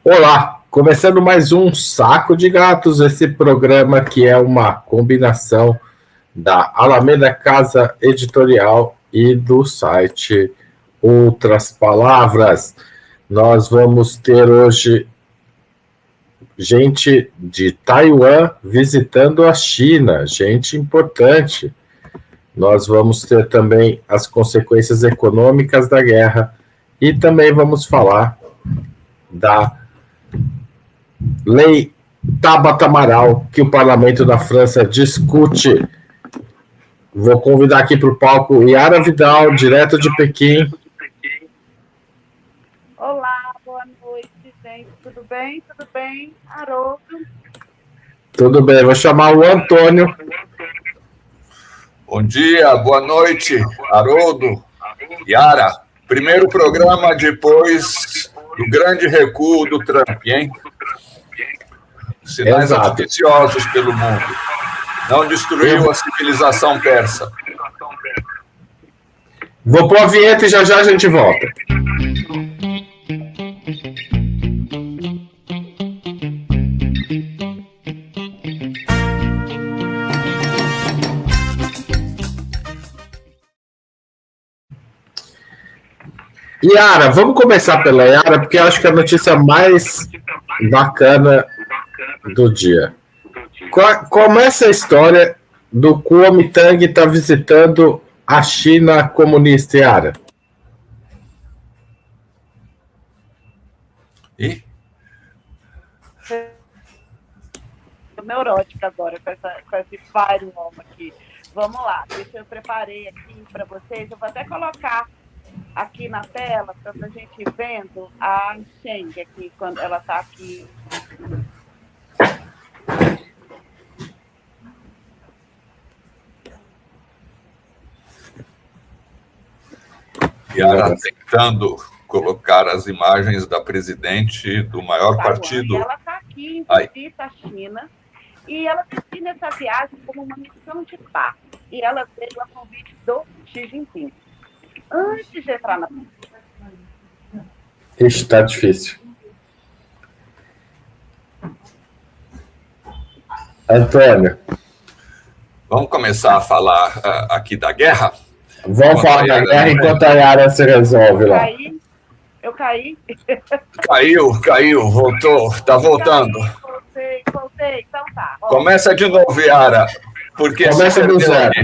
Olá, começando mais um Saco de Gatos, esse programa que é uma combinação da Alameda Casa Editorial e do site Outras Palavras. Nós vamos ter hoje gente de Taiwan visitando a China, gente importante. Nós vamos ter também as consequências econômicas da guerra e também vamos falar da Lei Tabata Amaral, que o parlamento da França discute. Vou convidar aqui para o palco Yara Vidal, direto de Pequim. Olá, boa noite, gente. Tudo bem? Tudo bem? Haroldo? Tudo bem, vou chamar o Antônio. Bom dia, boa noite, Haroldo, Yara. Primeiro programa depois do grande recuo do Trump, hein? Sinais auspiciosos pelo mundo. Não destruiu a civilização persa. Vou pôr a vinheta e já a gente volta. Yara, vamos começar pela Yara, porque eu acho que é a notícia mais bacana do dia. Começa a história do Kuomintang estar visitando a China comunista, Yara. E? Neurótica agora com esse vário aqui. Vamos lá, eu preparei aqui para vocês. Eu vou até colocar aqui na tela para a gente ir vendo a Cheng aqui, quando ela está aqui. Yara tentando colocar as imagens da presidente do maior partido. E ela está aqui em visita à China e ela define essa viagem como uma missão de paz. E ela veio a convite do Xi Jinping. Antes de entrar na... Está difícil. Antônio. Vamos começar a falar aqui da guerra? Vamos falar da guerra enquanto a Yara se resolve lá. Eu caí. Caiu, voltou, está voltando. Voltei, então tá. Começa de novo, Yara. Porque começa do zero.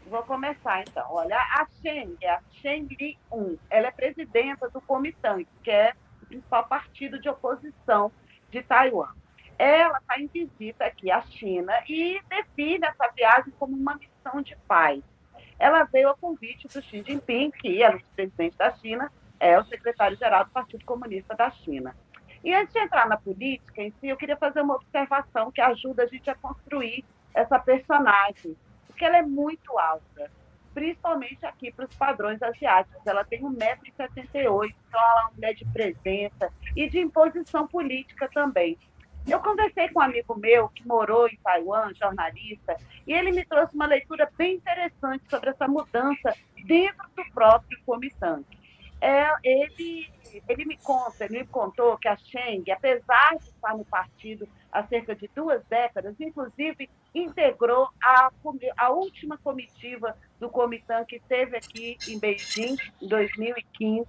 Vou começar, então. Olha, a Cheng Li-un, ela é presidenta do Kuomintang, que é o principal partido de oposição de Taiwan. Ela está em visita aqui à China e define essa viagem como uma missão de paz. Ela veio a convite do Xi Jinping, que é o presidente da China, é o secretário-geral do Partido Comunista da China. E antes de entrar na política em si, eu queria fazer uma observação que ajuda a gente a construir essa personagem, porque ela é muito alta, principalmente aqui para os padrões asiáticos. Ela tem 1,78 m, então ela é uma mulher de presença e de imposição política também. Eu conversei com um amigo meu que morou em Taiwan, jornalista, e ele me trouxe uma leitura bem interessante sobre essa mudança dentro do próprio Kuomintang. Ele me contou que a Cheng, apesar de estar no partido há cerca de 2 décadas, inclusive integrou a última comitiva do Kuomintang que esteve aqui em Beijing, em 2015,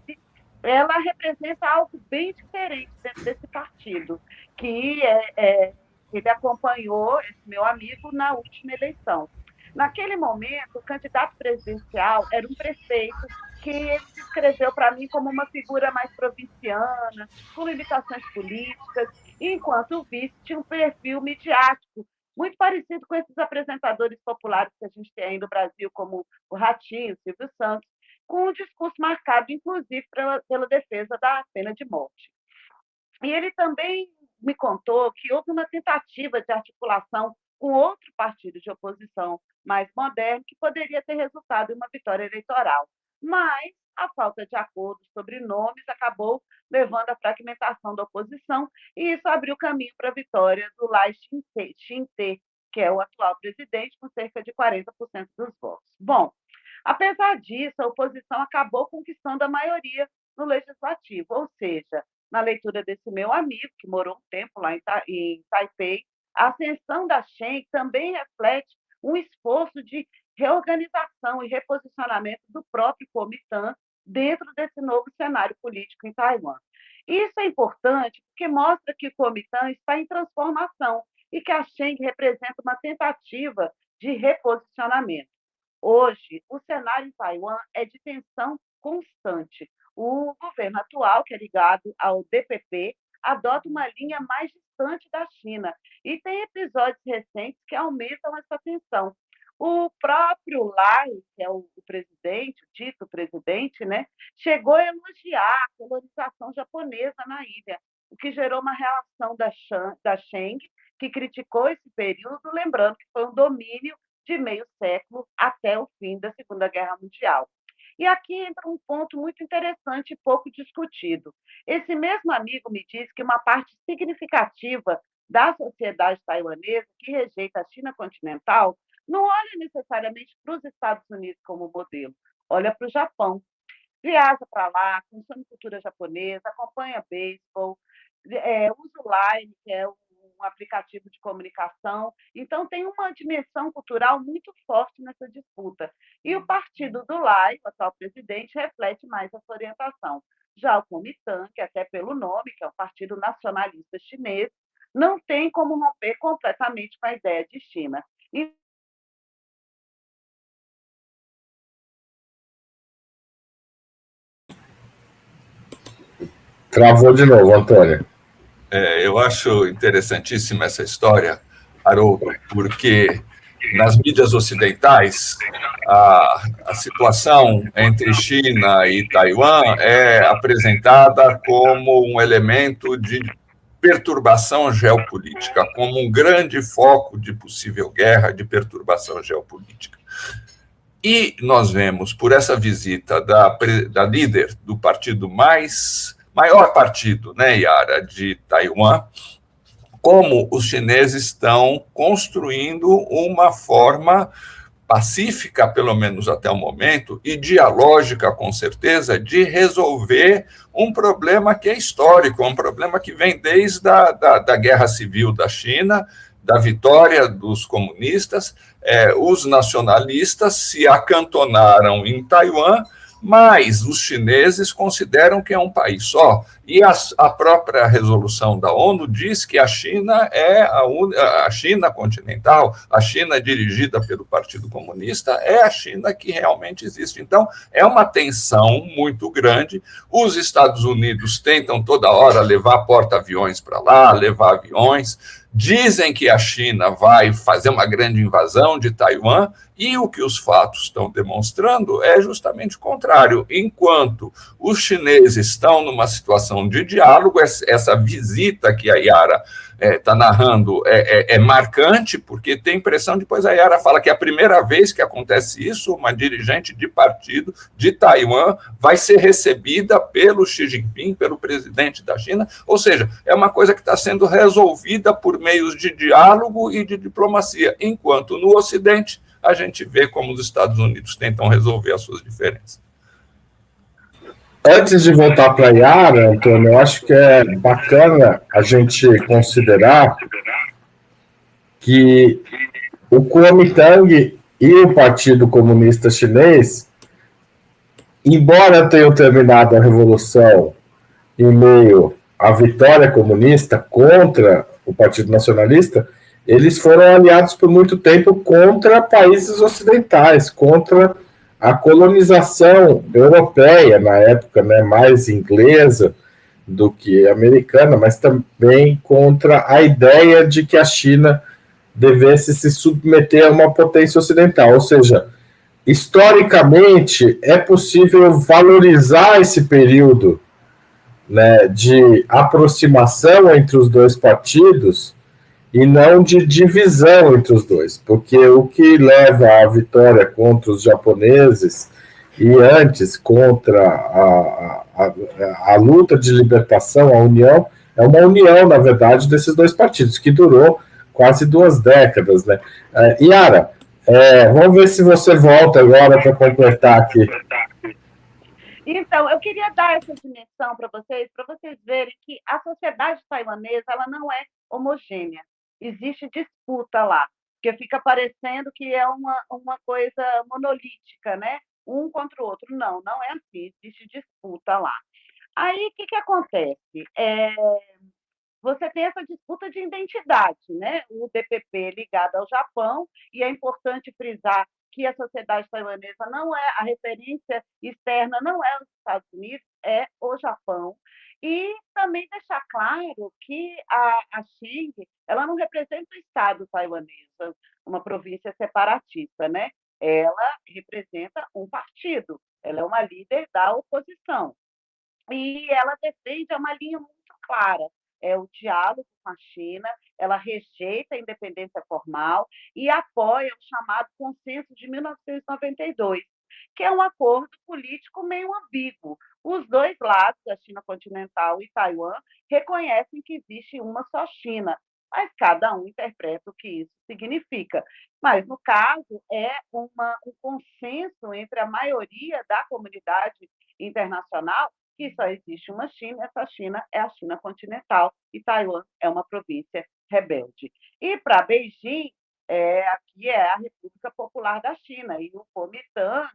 ela representa algo bem diferente dentro desse partido, que ele acompanhou esse meu amigo na última eleição. Naquele momento, o candidato presidencial era um prefeito que ele descreveu para mim como uma figura mais provinciana, com limitações políticas, enquanto o vice tinha um perfil midiático, muito parecido com esses apresentadores populares que a gente tem aí no Brasil, como o Ratinho, o Silvio Santos, com um discurso marcado, inclusive, pela defesa da pena de morte. E ele também me contou que houve uma tentativa de articulação com outro partido de oposição mais moderno que poderia ter resultado em uma vitória eleitoral. Mas a falta de acordo sobre nomes acabou levando à fragmentação da oposição e isso abriu caminho para a vitória do Lai Ching-te, que é o atual presidente, com cerca de 40% dos votos. Bom, apesar disso, a oposição acabou conquistando a maioria no legislativo, ou seja, na leitura desse meu amigo, que morou um tempo lá em Taipei, a ascensão da Cheng também reflete um esforço de reorganização e reposicionamento do próprio Kuomintang dentro desse novo cenário político em Taiwan. Isso é importante porque mostra que o Kuomintang está em transformação e que a Cheng representa uma tentativa de reposicionamento. Hoje, o cenário em Taiwan é de tensão constante. O governo atual, que é ligado ao DPP, adota uma linha mais distante da China e tem episódios recentes que aumentam essa tensão. O próprio Lai, que é o presidente, o dito presidente, né, chegou a elogiar a colonização japonesa na ilha, o que gerou uma reação da Cheng, que criticou esse período, lembrando que foi um domínio de meio século até o fim da Segunda Guerra Mundial. E aqui entra um ponto muito interessante e pouco discutido. Esse mesmo amigo me disse que uma parte significativa da sociedade taiwanesa que rejeita a China continental não olha necessariamente para os Estados Unidos como modelo, olha para o Japão. Viaja para lá, consome cultura japonesa, acompanha beisebol, usa o Line, que é um aplicativo de comunicação. Então, tem uma dimensão cultural muito forte nessa disputa. E o partido do Lai, o atual presidente, reflete mais essa orientação. Já o Kuomintang, até pelo nome, que é um partido nacionalista chinês, não tem como romper completamente com a ideia de China. Travou de novo, Antônio. Eu acho interessantíssima essa história, Haroldo, porque nas mídias ocidentais a situação entre China e Taiwan é apresentada como um elemento de perturbação geopolítica, como um grande foco de possível guerra, de perturbação geopolítica. E nós vemos, por essa visita da líder do partido maior partido, né, Yara, de Taiwan, como os chineses estão construindo uma forma pacífica, pelo menos até o momento, e dialógica, com certeza, de resolver um problema que é histórico, um problema que vem desde da Guerra Civil da China, da vitória dos comunistas. Os nacionalistas se acantonaram em Taiwan, mas os chineses consideram que é um país só. E a própria resolução da ONU diz que a China é a China continental, a China dirigida pelo Partido Comunista, é a China que realmente existe. Então, é uma tensão muito grande. Os Estados Unidos tentam toda hora levar porta-aviões para lá, levar aviões. Dizem que a China vai fazer uma grande invasão de Taiwan, e o que os fatos estão demonstrando é justamente o contrário. Enquanto os chineses estão numa situação de diálogo, essa visita que a Yara está narrando é marcante, porque tem impressão, depois a Yara fala que é a primeira vez que acontece isso, uma dirigente de partido de Taiwan vai ser recebida pelo Xi Jinping, pelo presidente da China, ou seja, é uma coisa que está sendo resolvida por meios de diálogo e de diplomacia, enquanto no Ocidente a gente vê como os Estados Unidos tentam resolver as suas diferenças. Antes de voltar para a Yara, Antônio, eu acho que é bacana a gente considerar que o Kuomintang e o Partido Comunista Chinês, embora tenham terminado a Revolução em meio à vitória comunista contra o Partido Nacionalista, eles foram aliados por muito tempo contra países ocidentais, contra a colonização europeia, na época, né, mais inglesa do que americana, mas também contra a ideia de que a China devesse se submeter a uma potência ocidental. Ou seja, historicamente, é possível valorizar esse período, né, de aproximação entre os dois partidos e não de divisão entre os dois, porque o que leva à vitória contra os japoneses e antes contra a luta de libertação, a união, é uma união, na verdade, desses dois partidos, que durou quase 2 décadas, né? Yara, vamos ver se você volta agora para completar aqui. Então, eu queria dar essa dimensão para vocês verem que a sociedade taiwanesa ela não é homogênea. Existe disputa lá, porque fica parecendo que é uma coisa monolítica, né? Um contra o outro. Não, não é assim. Existe disputa lá. Aí, o que, que acontece? Você tem essa disputa de identidade, né? O DPP ligado ao Japão, e é importante frisar que a sociedade taiwanesa não é a referência externa, não é os Estados Unidos, é o Japão. E também deixar claro que a Xing ela não representa o Estado taiwanês, uma província separatista, né? Ela representa um partido, ela é uma líder da oposição. E ela defende uma linha muito clara, é o diálogo com a China, ela rejeita a independência formal e apoia o chamado Consenso de 1992, que é um acordo político meio ambíguo. Os dois lados, a China continental e Taiwan, reconhecem que existe uma só China, mas cada um interpreta o que isso significa. Mas, no caso, é um consenso entre a maioria da comunidade internacional que só existe uma China, essa China é a China continental e Taiwan é uma província rebelde. E para Beijing, aqui é a República Popular da China, e o Kuomintang,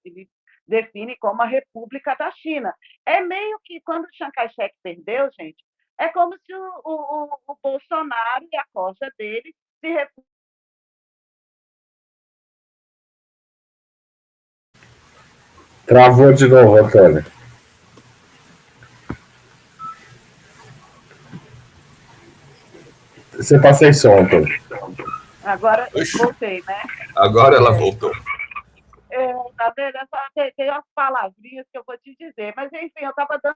ele define como a República da China. É meio que quando Chiang Kai-shek perdeu, gente, é como se o Bolsonaro e a corja dele se Travou de novo, Antônio. Você está sem som, Antônio. Agora voltei, né? Agora ela voltou. Tá vendo? Eu só tem umas palavrinhas que eu vou te dizer, mas enfim, eu estava dando.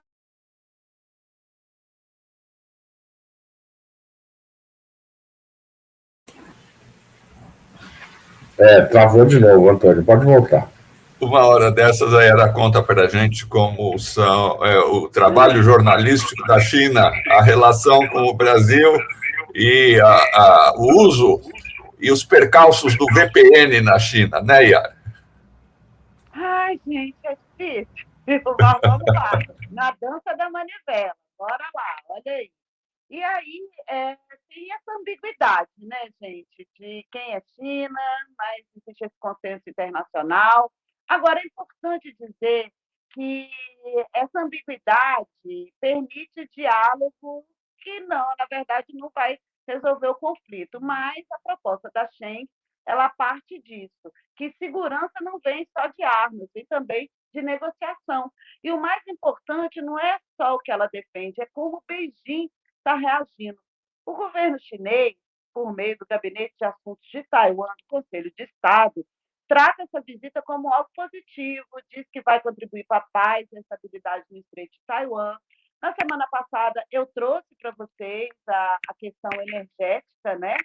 Travou de novo, Antônio. Pode voltar. Uma hora dessas a Era conta para a gente como são o trabalho jornalístico da China, a relação com o Brasil e o uso e os percalços do VPN na China, né, Yara? Ai, gente, é difícil. Mas vamos lá. Na dança da manivela. Bora lá, olha aí. E aí, tem essa ambiguidade, né, gente, de quem é China, mas existe esse consenso internacional. Agora, é importante dizer que essa ambiguidade permite diálogo que não, na verdade, não vai resolver o conflito, mas a proposta da Schengen, ela parte disso, que segurança não vem só de armas, vem também de negociação. E o mais importante não é só o que ela defende, é como Beijing está reagindo. O governo chinês, por meio do Gabinete de Assuntos de Taiwan, do Conselho de Estado, trata essa visita como algo positivo, diz que vai contribuir para a paz e a estabilidade no Estreito de Taiwan. Na semana passada, eu trouxe para vocês a questão energética, né?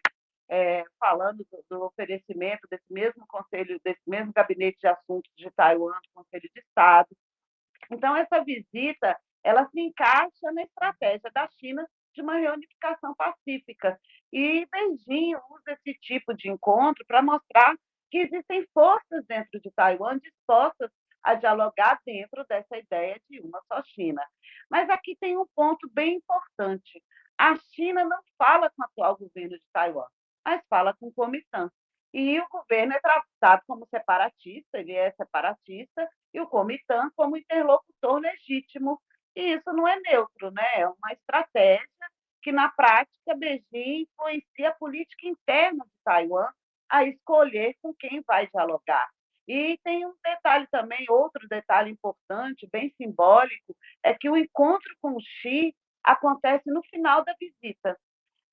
Falando do oferecimento desse mesmo conselho, desse mesmo Gabinete de Assuntos de Taiwan, do Conselho de Estado. Então, essa visita ela se encaixa na estratégia da China de uma reunificação pacífica. E Beijing usa esse tipo de encontro para mostrar que existem forças dentro de Taiwan dispostas a dialogar dentro dessa ideia de uma só China. Mas aqui tem um ponto bem importante. A China não fala com o atual governo de Taiwan, mas fala com o Kuomintang. E o governo é tratado como separatista, ele é separatista, e o Kuomintang como interlocutor legítimo. E isso não é neutro, né? É uma estratégia que, na prática, Beijing influencia a política interna de Taiwan a escolher com quem vai dialogar. E tem um detalhe também, outro detalhe importante, bem simbólico, é que o encontro com o Xi acontece no final da visita.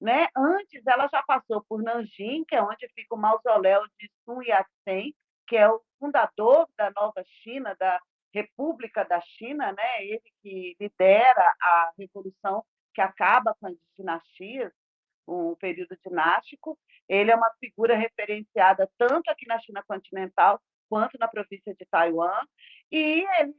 Né? Antes, ela já passou por Nanjing, que é onde fica o mausoléu de Sun Yat-sen, que é o fundador da nova China, da República da China, né? Ele que lidera a revolução que acaba com as dinastias, o período dinástico. Ele é uma figura referenciada tanto aqui na China continental quanto na província de Taiwan, e ele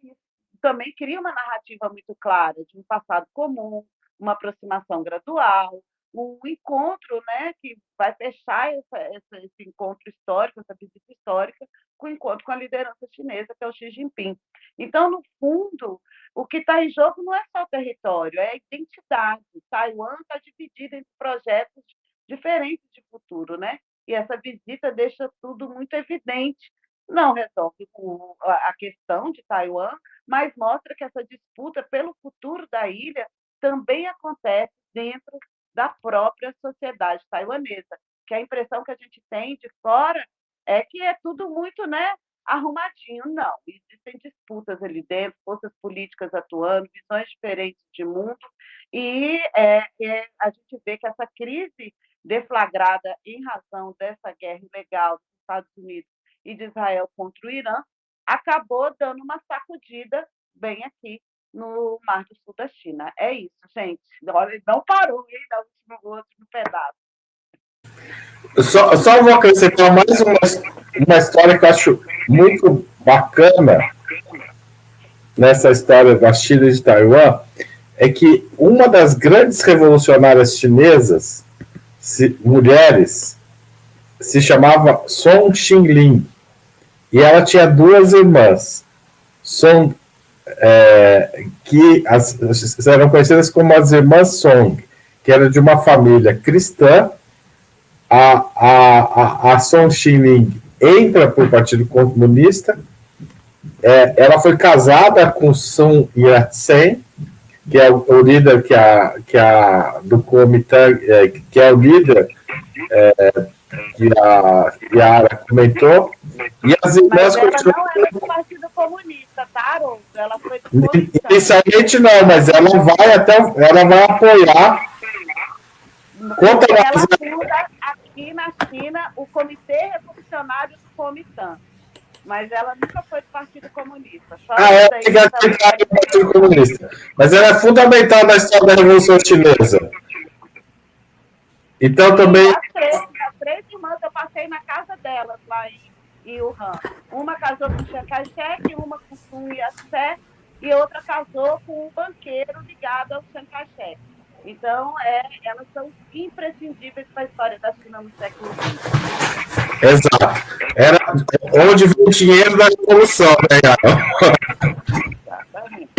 também cria uma narrativa muito clara de um passado comum, uma aproximação gradual, o encontro, né, que vai fechar esse encontro histórico, essa visita histórica, com o encontro com a liderança chinesa, que é o Xi Jinping. Então, no fundo, o que está em jogo não é só o território, é a identidade. Taiwan está dividida entre projetos diferentes de futuro, né? E essa visita deixa tudo muito evidente. Não resolve a questão de Taiwan, mas mostra que essa disputa pelo futuro da ilha também acontece dentro da própria sociedade taiwanesa, que a impressão que a gente tem de fora é que é tudo muito, né, arrumadinho. Não, existem disputas ali dentro, forças políticas atuando, visões diferentes de mundo, e a gente vê que essa crise deflagrada em razão dessa guerra ilegal dos Estados Unidos e de Israel contra o Irã acabou dando uma sacudida bem aqui no Mar do Sul da China. É isso, gente. Olha, não parou, hein, no último pedaço. Só vou acrescentar mais uma história que eu acho muito bacana nessa história da China e de Taiwan, é que uma das grandes revolucionárias chinesas, mulheres, se chamava Song Xinling, e ela tinha duas irmãs, que eram conhecidas como as irmãs Song, que eram de uma família cristã. A Song Xinling entra para o Partido Comunista. Ela foi casada com Sun Yat-sen, que é o líder do Kuomintang, que é o líder que a Yara comentou. E as irmãs continuam. Não era do Partido Comunista, tá, Haroldo? Ela foi do inicialmente não, mas ela vai apoiar. Ela funda aqui na China o Comitê Revolucionário do Kuomintang, mas ela nunca foi do Partido Comunista. Do Partido Comunista. Mas ela é fundamental na história da Revolução Chinesa. Então também. As três irmãs, eu passei na casa delas lá em Wuhan. Uma casou com Chiang Kai-shek, uma com Sun Yat-sen e outra casou com um banqueiro ligado ao Chiang Kai-shek. Então, elas são imprescindíveis para a história da China no século XX. Exato. Era onde veio o dinheiro da Revolução, né, Exatamente.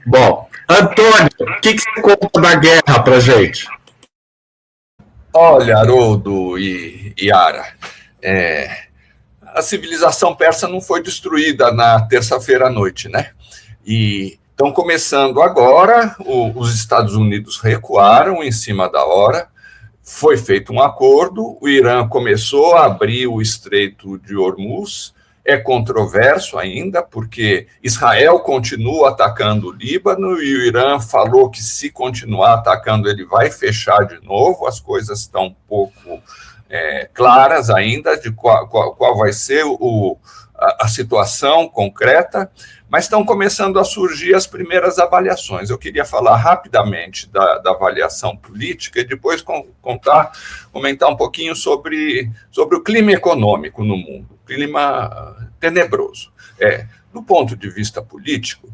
Bom, Antônio, o que você conta da guerra para gente? Olha, Haroldo e Yara, a civilização persa não foi destruída na terça-feira à noite, né? E estão começando agora, os Estados Unidos recuaram em cima da hora, foi feito um acordo, o Irã começou a abrir o Estreito de Hormuz, é controverso ainda, porque Israel continua atacando o Líbano e o Irã falou que se continuar atacando ele vai fechar de novo, as coisas estão um pouco claras ainda de qual vai ser a situação concreta, mas estão começando a surgir as primeiras avaliações. Eu queria falar rapidamente da avaliação política e depois comentar um pouquinho sobre o clima econômico no mundo, clima tenebroso. Do ponto de vista político,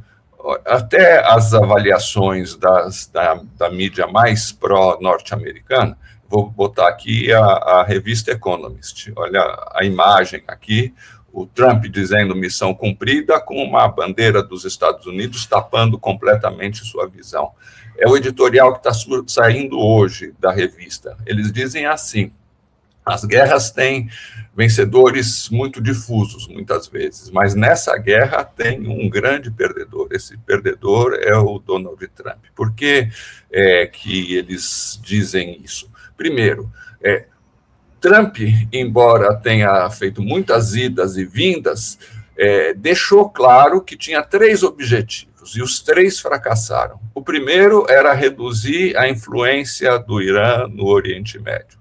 até as avaliações da mídia mais pró-norte-americana, vou botar aqui a revista Economist, olha a imagem aqui, o Trump dizendo missão cumprida com uma bandeira dos Estados Unidos tapando completamente sua visão. É o editorial que está saindo hoje da revista. Eles dizem assim, as guerras têm vencedores muito difusos, muitas vezes, mas nessa guerra tem um grande perdedor. Esse perdedor é o Donald Trump. Por que que eles dizem isso? Primeiro, Trump, embora tenha feito muitas idas e vindas, deixou claro que tinha 3 objetivos, e os 3 fracassaram. O primeiro era reduzir a influência do Irã no Oriente Médio.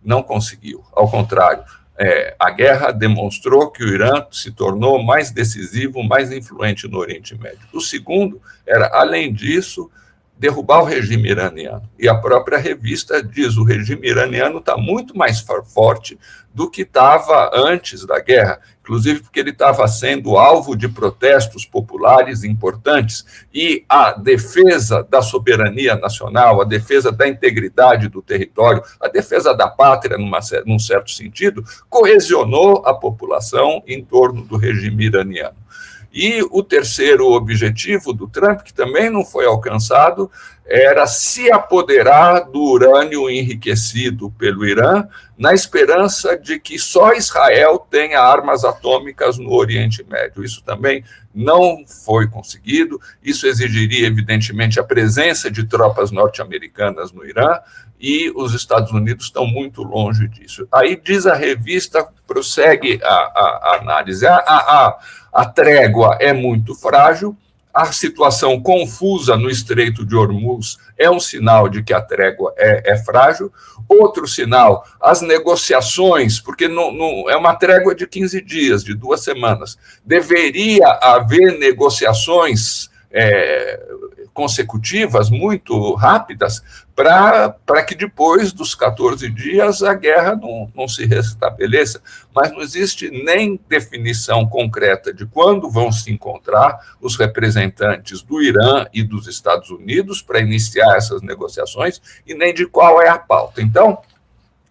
Não conseguiu, ao contrário. A guerra demonstrou que o Irã se tornou mais decisivo, mais influente no Oriente Médio. O segundo era, além disso, derrubar o regime iraniano. E a própria revista diz: o regime iraniano está muito mais forte do que estava antes da guerra, inclusive porque ele estava sendo alvo de protestos populares importantes, e a defesa da soberania nacional, a defesa da integridade do território, a defesa da pátria, num certo sentido, coesionou a população em torno do regime iraniano. E o terceiro objetivo do Trump, que também não foi alcançado, era se apoderar do urânio enriquecido pelo Irã, na esperança de que só Israel tenha armas atômicas no Oriente Médio. Isso também não foi conseguido. Isso exigiria, evidentemente, a presença de tropas norte-americanas no Irã, e os Estados Unidos estão muito longe disso. Aí diz a revista, prossegue a análise, a trégua é muito frágil, a situação confusa no Estreito de Hormuz é um sinal de que a trégua é frágil. Outro sinal, as negociações, porque não é uma trégua de 15 dias, de 2 semanas. Deveria haver negociações consecutivas, muito rápidas, para que depois dos 14 dias a guerra não se restabeleça. Mas não existe nem definição concreta de quando vão se encontrar os representantes do Irã e dos Estados Unidos para iniciar essas negociações, e nem de qual é a pauta. Então,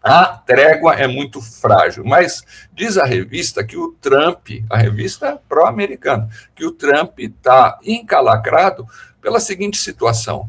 a trégua é muito frágil, mas diz a revista que o Trump, a revista pró-americana, que o Trump está encalacrado pela seguinte situação: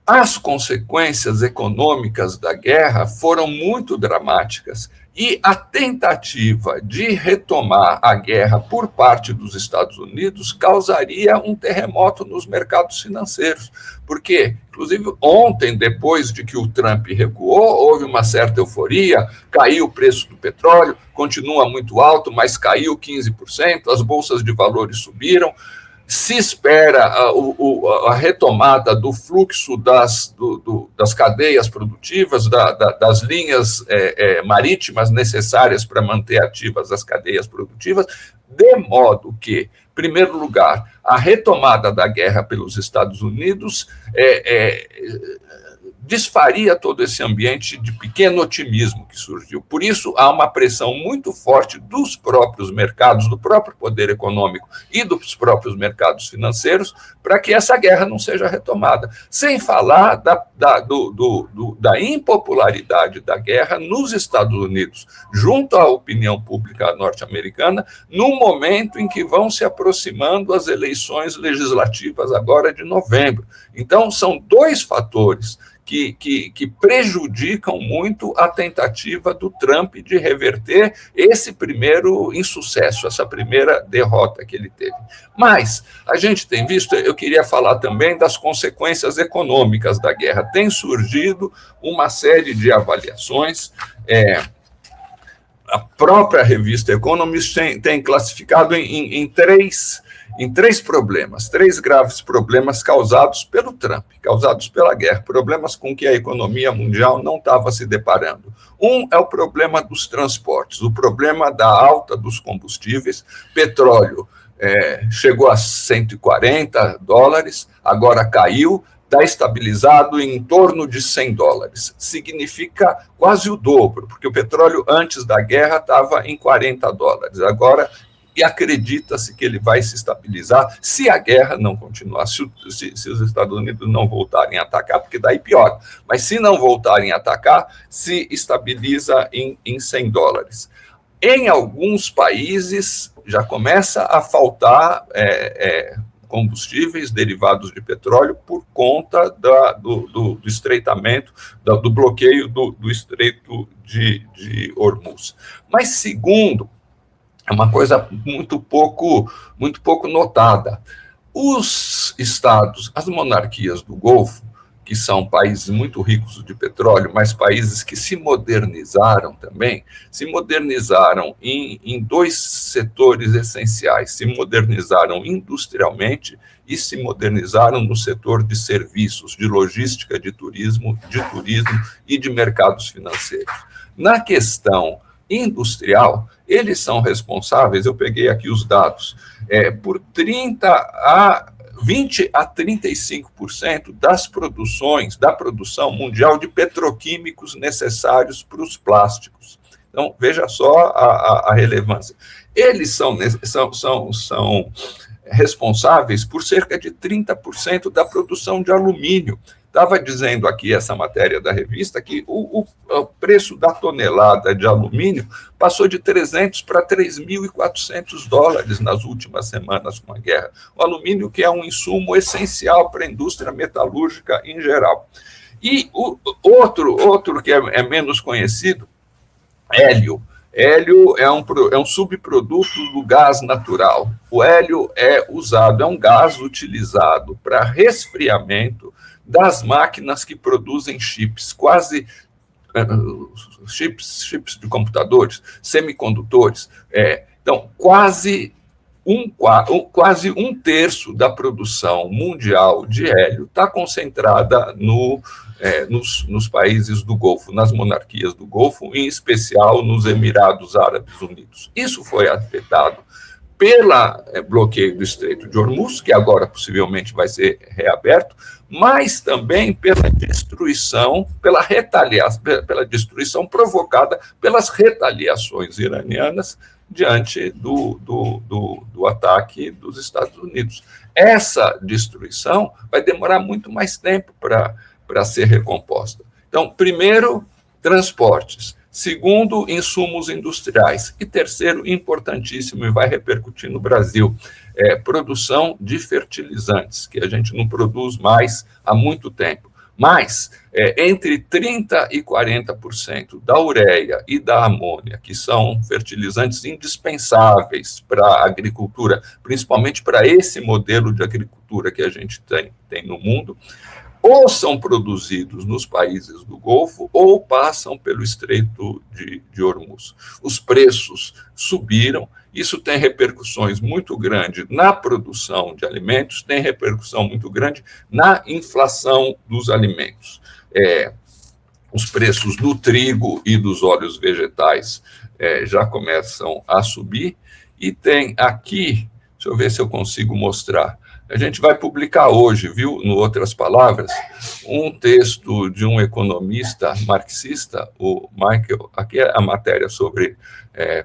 as consequências econômicas da guerra foram muito dramáticas, e a tentativa de retomar a guerra por parte dos Estados Unidos causaria um terremoto nos mercados financeiros, porque, inclusive, ontem, depois de que o Trump recuou, houve uma certa euforia, caiu o preço do petróleo, continua muito alto, mas caiu 15%, as bolsas de valores subiram. Se espera a retomada do fluxo das cadeias produtivas, das linhas marítimas necessárias para manter ativas as cadeias produtivas, de modo que, em primeiro lugar, a retomada da guerra pelos Estados Unidos desfaria todo esse ambiente de pequeno otimismo que surgiu. Por isso, há uma pressão muito forte dos próprios mercados, do próprio poder econômico e dos próprios mercados financeiros para que essa guerra não seja retomada. Sem falar da impopularidade da guerra nos Estados Unidos, junto à opinião pública norte-americana, no momento em que vão se aproximando as eleições legislativas agora de novembro. Então, são 2 fatores que prejudicam muito a tentativa do Trump de reverter esse primeiro insucesso, essa primeira derrota que ele teve. Mas a gente tem visto, eu queria falar também das consequências econômicas da guerra. Tem surgido uma série de avaliações. A própria revista Economist tem classificado em três problemas, 3 graves problemas causados pelo Trump, causados pela guerra, problemas com que a economia mundial não estava se deparando. Um é o problema dos transportes, o problema da alta dos combustíveis. Petróleo chegou a $140, agora caiu, está estabilizado em torno de $100. Significa quase o dobro, porque o petróleo antes da guerra estava em $40. Agora, e acredita-se que ele vai se estabilizar se a guerra não continuar, se os Estados Unidos não voltarem a atacar, porque daí piora. Mas se não voltarem a atacar, se estabiliza em $100. Em alguns países já começa a faltar combustíveis derivados de petróleo por conta do estreitamento, do bloqueio do Estreito de Hormuz. Mas, segundo, é uma coisa muito pouco notada. Os estados, as monarquias do Golfo, que são países muito ricos de petróleo, mas países que se modernizaram também, se modernizaram em 2 setores essenciais, se modernizaram industrialmente e se modernizaram no setor de serviços, de logística, de turismo e de mercados financeiros. Na questão industrial, eles são responsáveis, eu peguei aqui os dados, por 30 a 20 a 35% da produção mundial de petroquímicos necessários para os plásticos. Então, veja só a relevância. Eles são responsáveis por cerca de 30% da produção de alumínio. Estava dizendo aqui essa matéria da revista que o preço da tonelada de alumínio passou de 300 para 3.400 dólares nas últimas semanas com a guerra. O alumínio, que é um insumo essencial para a indústria metalúrgica em geral. E outro que é menos conhecido, hélio. Hélio é um subproduto do gás natural. O hélio é um gás utilizado para resfriamento das máquinas que produzem chips, chips de computadores, semicondutores. Então, quase um terço da produção mundial de hélio está concentrada nos países do Golfo, nas monarquias do Golfo, em especial nos Emirados Árabes Unidos. Isso foi afetado pelo bloqueio do Estreito de Hormuz, que agora possivelmente vai ser reaberto, mas também pela destruição provocada pelas retaliações iranianas diante do ataque dos Estados Unidos. Essa destruição vai demorar muito mais tempo para ser recomposta. Então, primeiro, transportes. Segundo, insumos industriais. E terceiro, importantíssimo, e vai repercutir no Brasil, produção de fertilizantes, que a gente não produz mais há muito tempo. Mas, entre 30% e 40% da ureia e da amônia, que são fertilizantes indispensáveis para a agricultura, principalmente para esse modelo de agricultura que a gente tem no mundo, ou são produzidos nos países do Golfo ou passam pelo Estreito de Hormuz. Os preços subiram, isso tem repercussões muito grandes na produção de alimentos, tem repercussão muito grande na inflação dos alimentos. Os preços do trigo e dos óleos vegetais já começam a subir, e tem aqui, deixa eu ver se eu consigo mostrar, a gente vai publicar hoje, viu, no Outras Palavras, um texto de um economista marxista, o Michael, aqui é a matéria sobre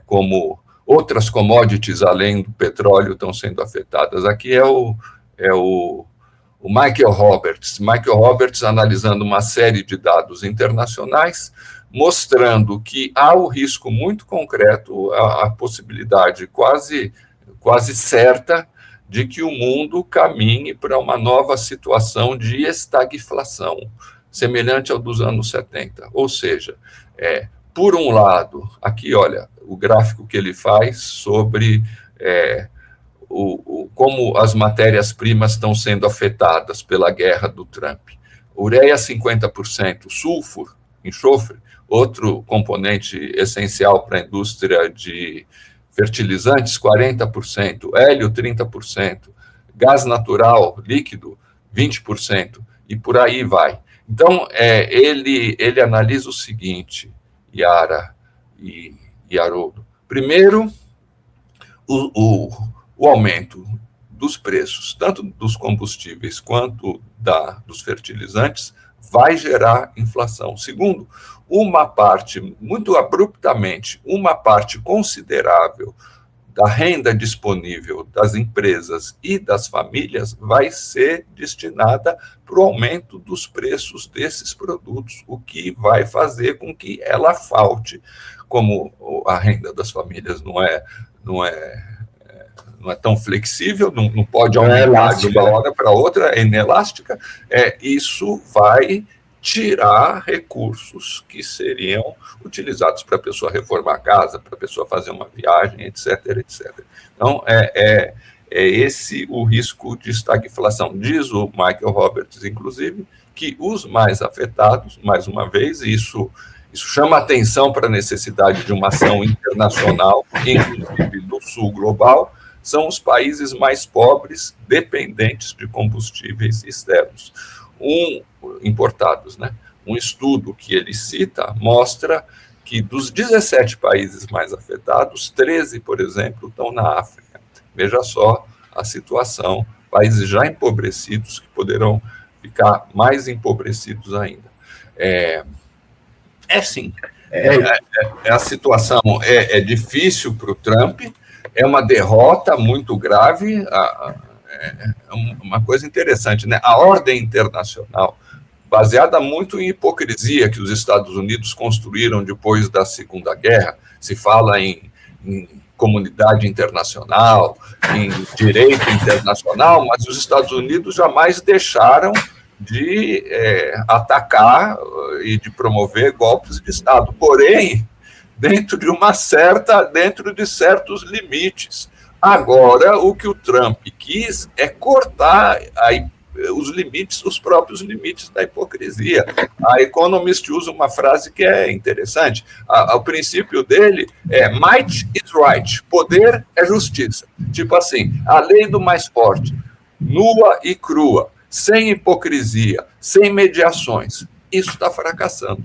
como outras commodities além do petróleo estão sendo afetadas. Aqui é o Michael Roberts. Michael Roberts analisando uma série de dados internacionais, mostrando que há o risco muito concreto, a possibilidade quase certa, de que o mundo caminhe para uma nova situação de estagflação, semelhante ao dos anos 70. Ou seja, por um lado, aqui, olha, o gráfico que ele faz sobre como as matérias-primas estão sendo afetadas pela guerra do Trump. Ureia, 50%, sulfuro, enxofre, outro componente essencial para a indústria de fertilizantes, 40%, hélio, 30%, gás natural líquido, 20%, e por aí vai. Então, ele analisa o seguinte, Yara e Haroldo. Primeiro, o aumento dos preços, tanto dos combustíveis quanto dos fertilizantes, vai gerar inflação. Segundo, uma parte, muito abruptamente, uma parte considerável da renda disponível das empresas e das famílias vai ser destinada para o aumento dos preços desses produtos, o que vai fazer com que ela falte. Como a renda das famílias não é tão flexível, não pode aumentar de uma hora para outra, é inelástica, isso vai tirar recursos que seriam utilizados para a pessoa reformar a casa, para a pessoa fazer uma viagem, etc, etc. Então, é esse o risco de estagflação. Diz o Michael Roberts, inclusive, que os mais afetados, mais uma vez, isso chama atenção para a necessidade de uma ação internacional, inclusive do sul global, são os países mais pobres, dependentes de combustíveis externos. Importados, né? Um estudo que ele cita mostra que dos 17 países mais afetados, 13, por exemplo, estão na África. Veja só a situação países já empobrecidos que poderão ficar mais empobrecidos ainda. Sim, a situação é difícil para o Trump, é uma derrota muito grave, uma coisa interessante, né? A ordem internacional, baseada muito em hipocrisia que os Estados Unidos construíram depois da Segunda Guerra, se fala em comunidade internacional, em direito internacional, mas os Estados Unidos jamais deixaram de atacar e de promover golpes de Estado, porém, dentro de certos limites. Agora, o que o Trump quis é cortar os limites, os próprios limites da hipocrisia. A Economist usa uma frase que é interessante. O princípio dele é might is right, poder é justiça. Tipo assim, a lei do mais forte, nua e crua, sem hipocrisia, sem mediações. Isso está fracassando.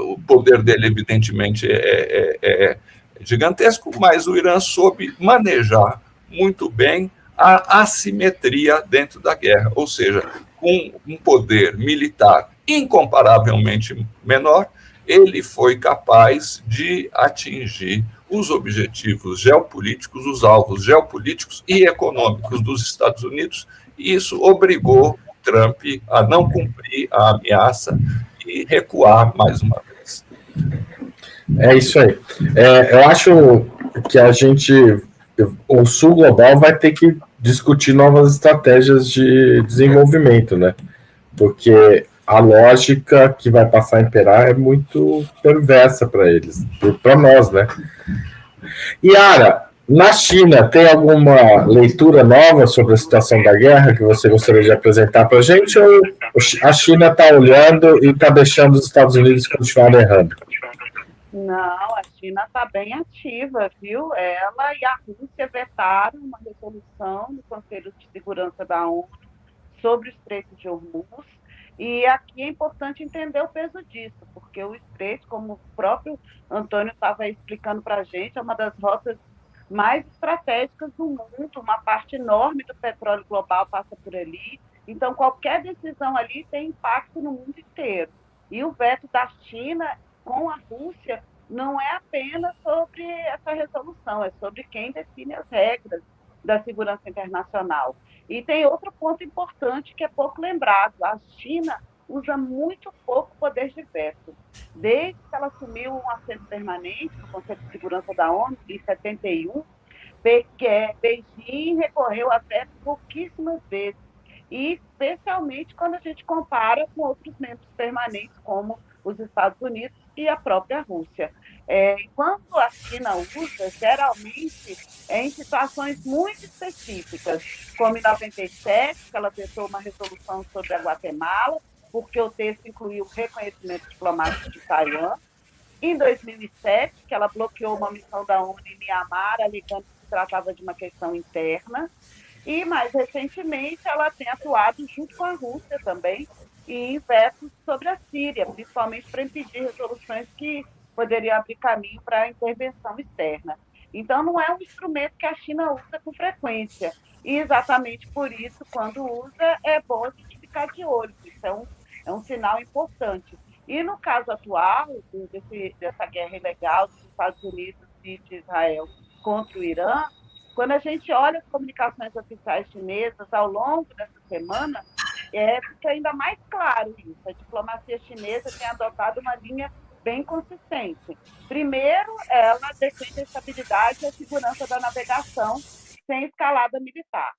O poder dele, evidentemente, é gigantesco, mas o Irã soube manejar muito bem a assimetria dentro da guerra, ou seja, com um poder militar incomparavelmente menor, ele foi capaz de atingir os objetivos geopolíticos, os alvos geopolíticos e econômicos dos Estados Unidos, e isso obrigou Trump a não cumprir a ameaça e recuar mais uma vez. É isso aí. Eu acho que o Sul Global vai ter que discutir novas estratégias de desenvolvimento, né? Porque a lógica que vai passar a imperar é muito perversa para eles, para nós, né? Yara, na China, tem alguma leitura nova sobre a situação da guerra que você gostaria de apresentar para a gente? Ou a China está olhando e está deixando os Estados Unidos continuar errando? Não, a China está bem ativa, viu? Ela e a Rússia vetaram uma resolução no Conselho de Segurança da ONU sobre o Estreito de Hormuz, e aqui é importante entender o peso disso, porque o Estreito, como o próprio Antônio estava explicando para a gente, é uma das rotas mais estratégicas do mundo, uma parte enorme do petróleo global passa por ali, então qualquer decisão ali tem impacto no mundo inteiro. E o veto da China com a Rússia não é apenas sobre essa resolução, é sobre quem define as regras da segurança internacional. E tem outro ponto importante que é pouco lembrado: a China usa muito pouco poder de veto. Desde que ela assumiu um assento permanente no Conselho de Segurança da ONU, em 71, Beijing recorreu a veto pouquíssimas vezes, e especialmente quando a gente compara com outros membros permanentes, como os Estados Unidos e a própria Rússia. Quando a China usa, geralmente em situações muito específicas, como em 97, que ela vetou uma resolução sobre a Guatemala, porque o texto incluiu o reconhecimento diplomático de Taiwan. Em 2007, que ela bloqueou uma missão da ONU em Mianmar, alegando que se tratava de uma questão interna. E, mais recentemente, ela tem atuado junto com a Rússia também em vetos sobre a Síria, principalmente para impedir resoluções que poderiam abrir caminho para a intervenção externa. Então, não é um instrumento que a China usa com frequência. E, exatamente por isso, quando usa, é bom a gente ficar de olho. Isso é um sinal importante. E, no caso atual, dessa guerra ilegal dos Estados Unidos e de Israel contra o Irã, quando a gente olha as comunicações oficiais chinesas ao longo dessa semana, fica ainda mais claro isso. A diplomacia chinesa tem adotado uma linha bem consistente. Primeiro, ela defende a estabilidade e a segurança da navegação sem escalada militar.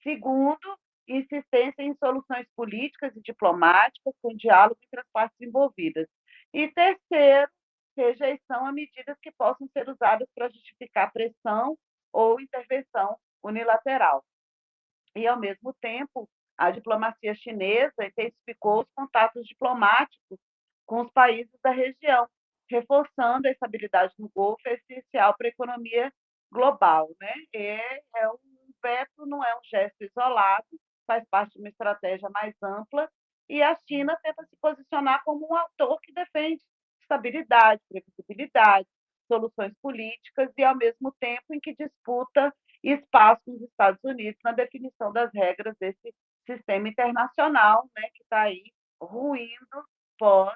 Segundo, insistência em soluções políticas e diplomáticas com diálogo entre as partes envolvidas. E terceiro, rejeição a medidas que possam ser usadas para justificar pressão ou intervenção unilateral. E, ao mesmo tempo, a diplomacia chinesa intensificou os contatos diplomáticos com os países da região, reforçando a estabilidade no Golfo, essencial para a economia global, né? Um veto não é um gesto isolado, faz parte de uma estratégia mais ampla, e a China tenta se posicionar como um ator que defende estabilidade, previsibilidade, soluções políticas, e, ao mesmo tempo, em que disputa espaço nos Estados Unidos na definição das regras desse sistema internacional, né, que está aí ruindo pós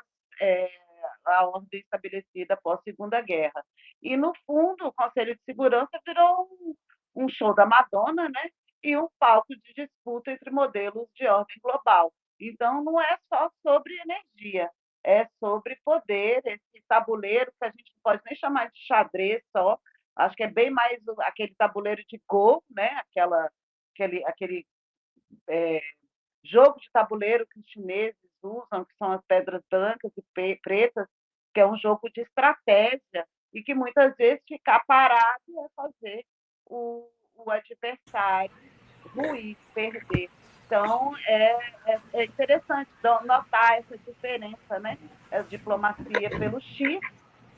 a ordem estabelecida após a Segunda Guerra. E, no fundo, o Conselho de Segurança virou um show da Madonna, né, e um palco de disputa entre modelos de ordem global. Então, não é só sobre energia, é sobre poder, esse tabuleiro que a gente não pode nem chamar de xadrez só, acho que é bem mais aquele tabuleiro de Go, né, aquele jogo de tabuleiro que os chineses usam, que são as pedras brancas e pretas, que é um jogo de estratégia e que muitas vezes ficar parado é fazer o adversário ruir, perder. Então, é interessante notar essa diferença, né? A diplomacia pelo X,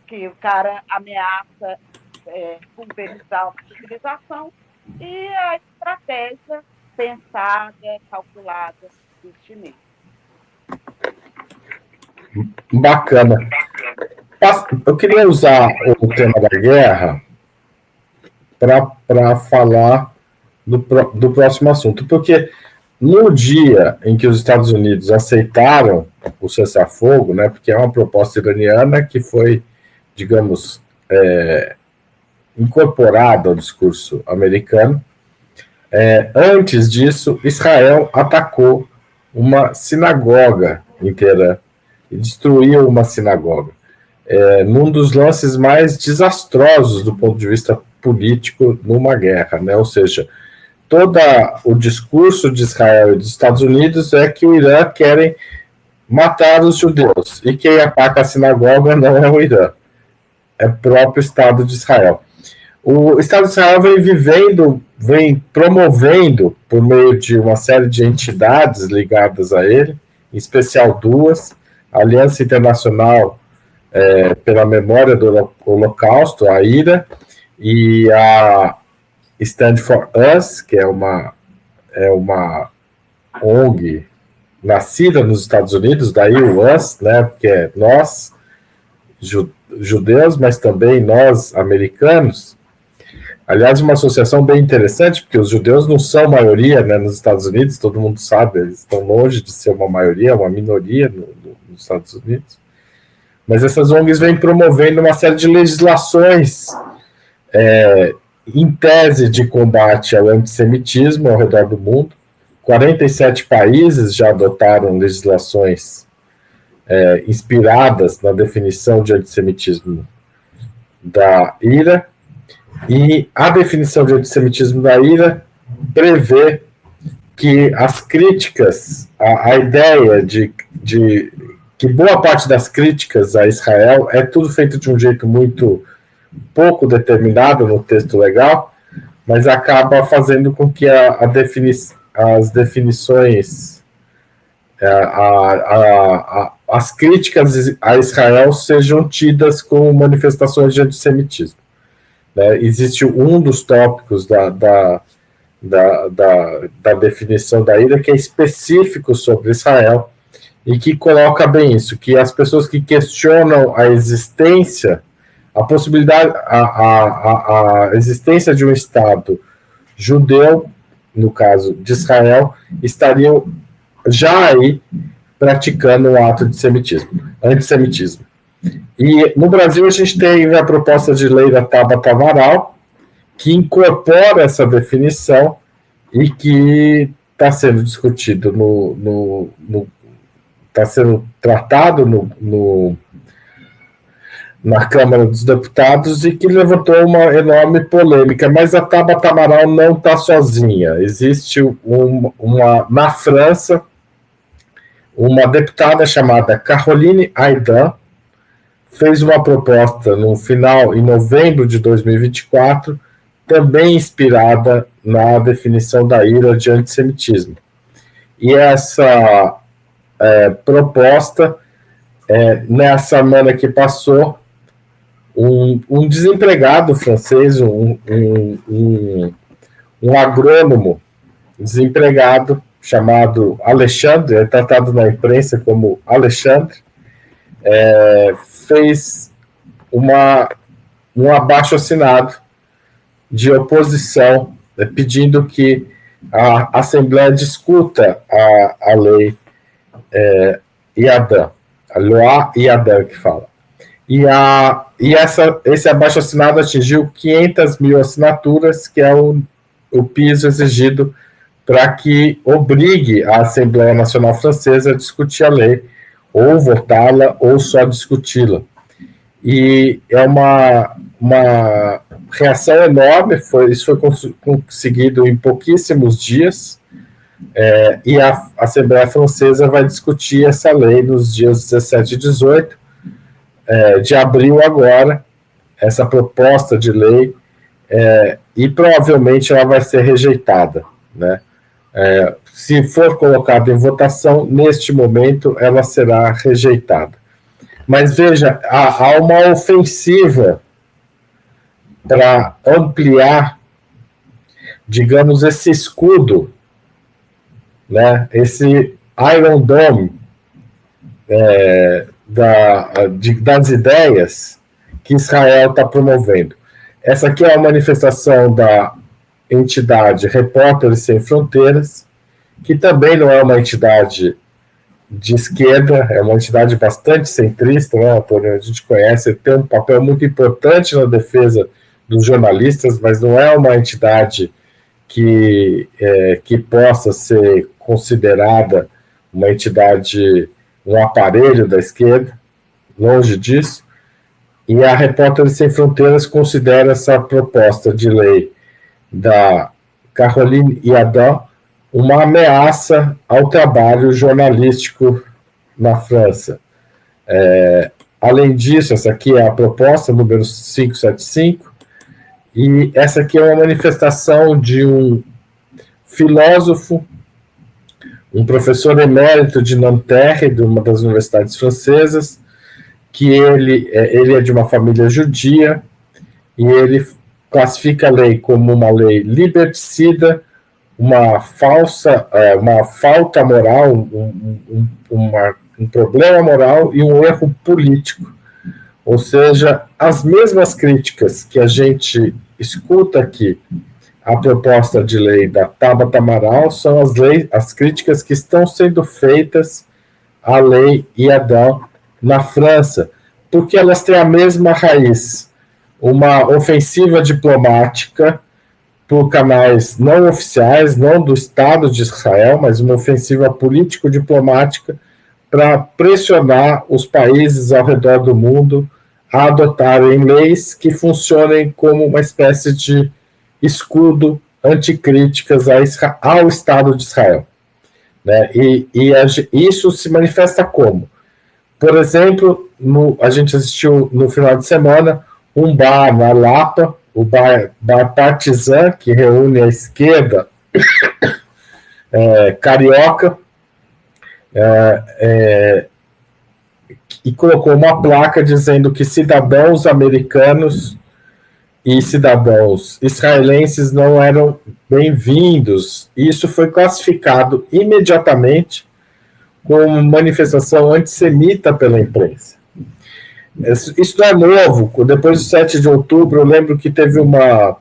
que o cara ameaça pulverizar uma civilização, e a estratégia pensada, calculada dos chineses. Bacana. Eu queria usar o tema da guerra para falar do próximo assunto, porque no dia em que os Estados Unidos aceitaram o cessar-fogo, né, porque é uma proposta iraniana que foi, digamos, incorporada ao discurso americano, antes disso, Israel atacou uma sinagoga inteira e destruiu uma sinagoga. Num dos lances mais desastrosos do ponto de vista político numa guerra, né? Ou seja, todo o discurso de Israel e dos Estados Unidos é que o Irã querem matar os judeus, e quem ataca a sinagoga não é o Irã, é o próprio Estado de Israel. O Estado de Israel vem promovendo, por meio de uma série de entidades ligadas a ele, em especial duas, a Aliança Internacional pela Memória do Holocausto, a IRA, e a Stand for Us, que é uma ONG nascida nos Estados Unidos, daí o US, né, que é nós, judeus, mas também nós, americanos. Aliás, uma associação bem interessante, porque os judeus não são maioria, né, nos Estados Unidos, todo mundo sabe, eles estão longe de ser uma maioria, uma minoria nos Estados Unidos. Mas essas ONGs vêm promovendo uma série de legislações em tese de combate ao antissemitismo ao redor do mundo. 47 países já adotaram legislações inspiradas na definição de antissemitismo da IRA, e a definição de antissemitismo da IRA prevê que as críticas, a ideia de que boa parte das críticas a Israel é tudo feito de um jeito muito pouco determinado no texto legal, mas acaba fazendo com que as definições, as críticas a Israel sejam tidas como manifestações de antissemitismo. Existe um dos tópicos da definição da IRA que é específico sobre Israel e que coloca bem isso, que as pessoas que questionam a existência, a possibilidade, a existência de um Estado judeu, no caso de Israel, estariam já aí praticando um ato de antissemitismo. E no Brasil a gente tem a proposta de lei da Tabata Amaral, que incorpora essa definição e que está sendo discutido está sendo tratado na Câmara dos Deputados e que levantou uma enorme polêmica, mas a Tabata Amaral não está sozinha. Existe na França, uma deputada chamada Caroline Aidan fez uma proposta em novembro de 2024, também inspirada na definição da IRA de antissemitismo. E essa proposta, na semana que passou, um desempregado francês, um agrônomo desempregado, chamado Alexandre, é tratado na imprensa como Alexandre, fez um abaixo-assinado de oposição pedindo que a Assembleia discuta a lei Iadã, a Loi Iadã que fala. E esse abaixo-assinado atingiu 500 mil assinaturas, que é o piso exigido para que obrigue a Assembleia Nacional Francesa a discutir a lei, ou votá-la, ou só discuti-la. E é uma reação enorme, isso foi conseguido em pouquíssimos dias, e a Assembleia Francesa vai discutir essa lei nos dias 17 e 18 de abril agora, essa proposta de lei, e provavelmente ela vai ser rejeitada, né? Se for colocada em votação, neste momento ela será rejeitada. Mas veja, há uma ofensiva para ampliar, digamos, esse escudo, né, esse Iron Dome das ideias que Israel está promovendo. Essa aqui é a manifestação da entidade Repórteres Sem Fronteiras, que também não é uma entidade de esquerda, é uma entidade bastante centrista, né, Antônio? A gente conhece, tem um papel muito importante na defesa dos jornalistas, mas não é uma entidade que possa ser considerada uma entidade, um aparelho da esquerda, longe disso. E a Repórteres Sem Fronteiras considera essa proposta de lei da Caroline Iadã uma ameaça ao trabalho jornalístico na França. Além disso, essa aqui é a proposta número 575, e essa aqui é uma manifestação de um filósofo, um professor emérito de Nanterre, de uma das universidades francesas, que ele é de uma família judia, e ele classifica a lei como uma lei liberticida, uma falta moral, um problema moral e um erro político. Ou seja, as mesmas críticas que a gente escuta aqui à proposta de lei da Tabata Amaral são as críticas que estão sendo feitas à lei Iadã na França, porque elas têm a mesma raiz, uma ofensiva diplomática por canais não oficiais, não do Estado de Israel, mas uma ofensiva político-diplomática para pressionar os países ao redor do mundo a adotarem leis que funcionem como uma espécie de escudo anticríticas ao Estado de Israel. Né? Isso se manifesta como? Por exemplo, a gente assistiu no final de semana um bar na Lapa, o bar Partizan, que reúne a esquerda carioca, e colocou uma placa dizendo que cidadãos americanos e cidadãos israelenses não eram bem-vindos. Isso foi classificado imediatamente como manifestação antissemita pela imprensa. Isso não é novo. Depois do 7 de outubro, eu lembro que teve uma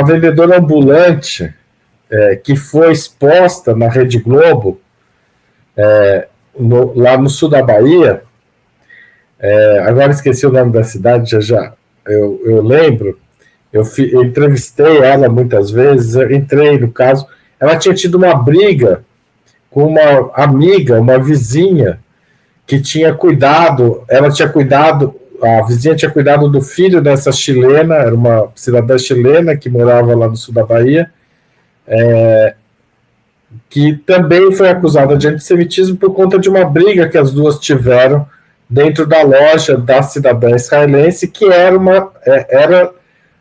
vendedora ambulante que foi exposta na Rede Globo, lá no sul da Bahia. Agora esqueci o nome da cidade, eu lembro. Eu entrevistei ela muitas vezes, eu entrei no caso. Ela tinha tido uma briga com uma amiga, uma vizinha, que tinha cuidado, a vizinha tinha cuidado do filho dessa chilena, era uma cidadã chilena que morava lá no sul da Bahia, que também foi acusada de antissemitismo por conta de uma briga que as duas tiveram dentro da loja da cidadã israelense, que era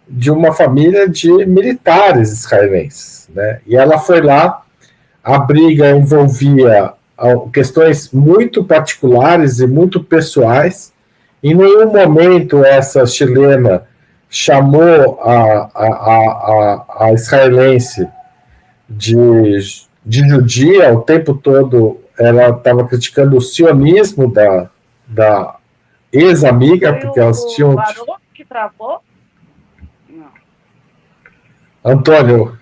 de uma família de militares israelenses, né? E ela foi lá, a briga envolvia questões muito particulares e muito pessoais. Em nenhum momento essa chilena chamou a israelense de judia. O tempo todo ela estava criticando o sionismo da ex-amiga, porque elas tinham... O Haroldo que travou? Não. Antônio,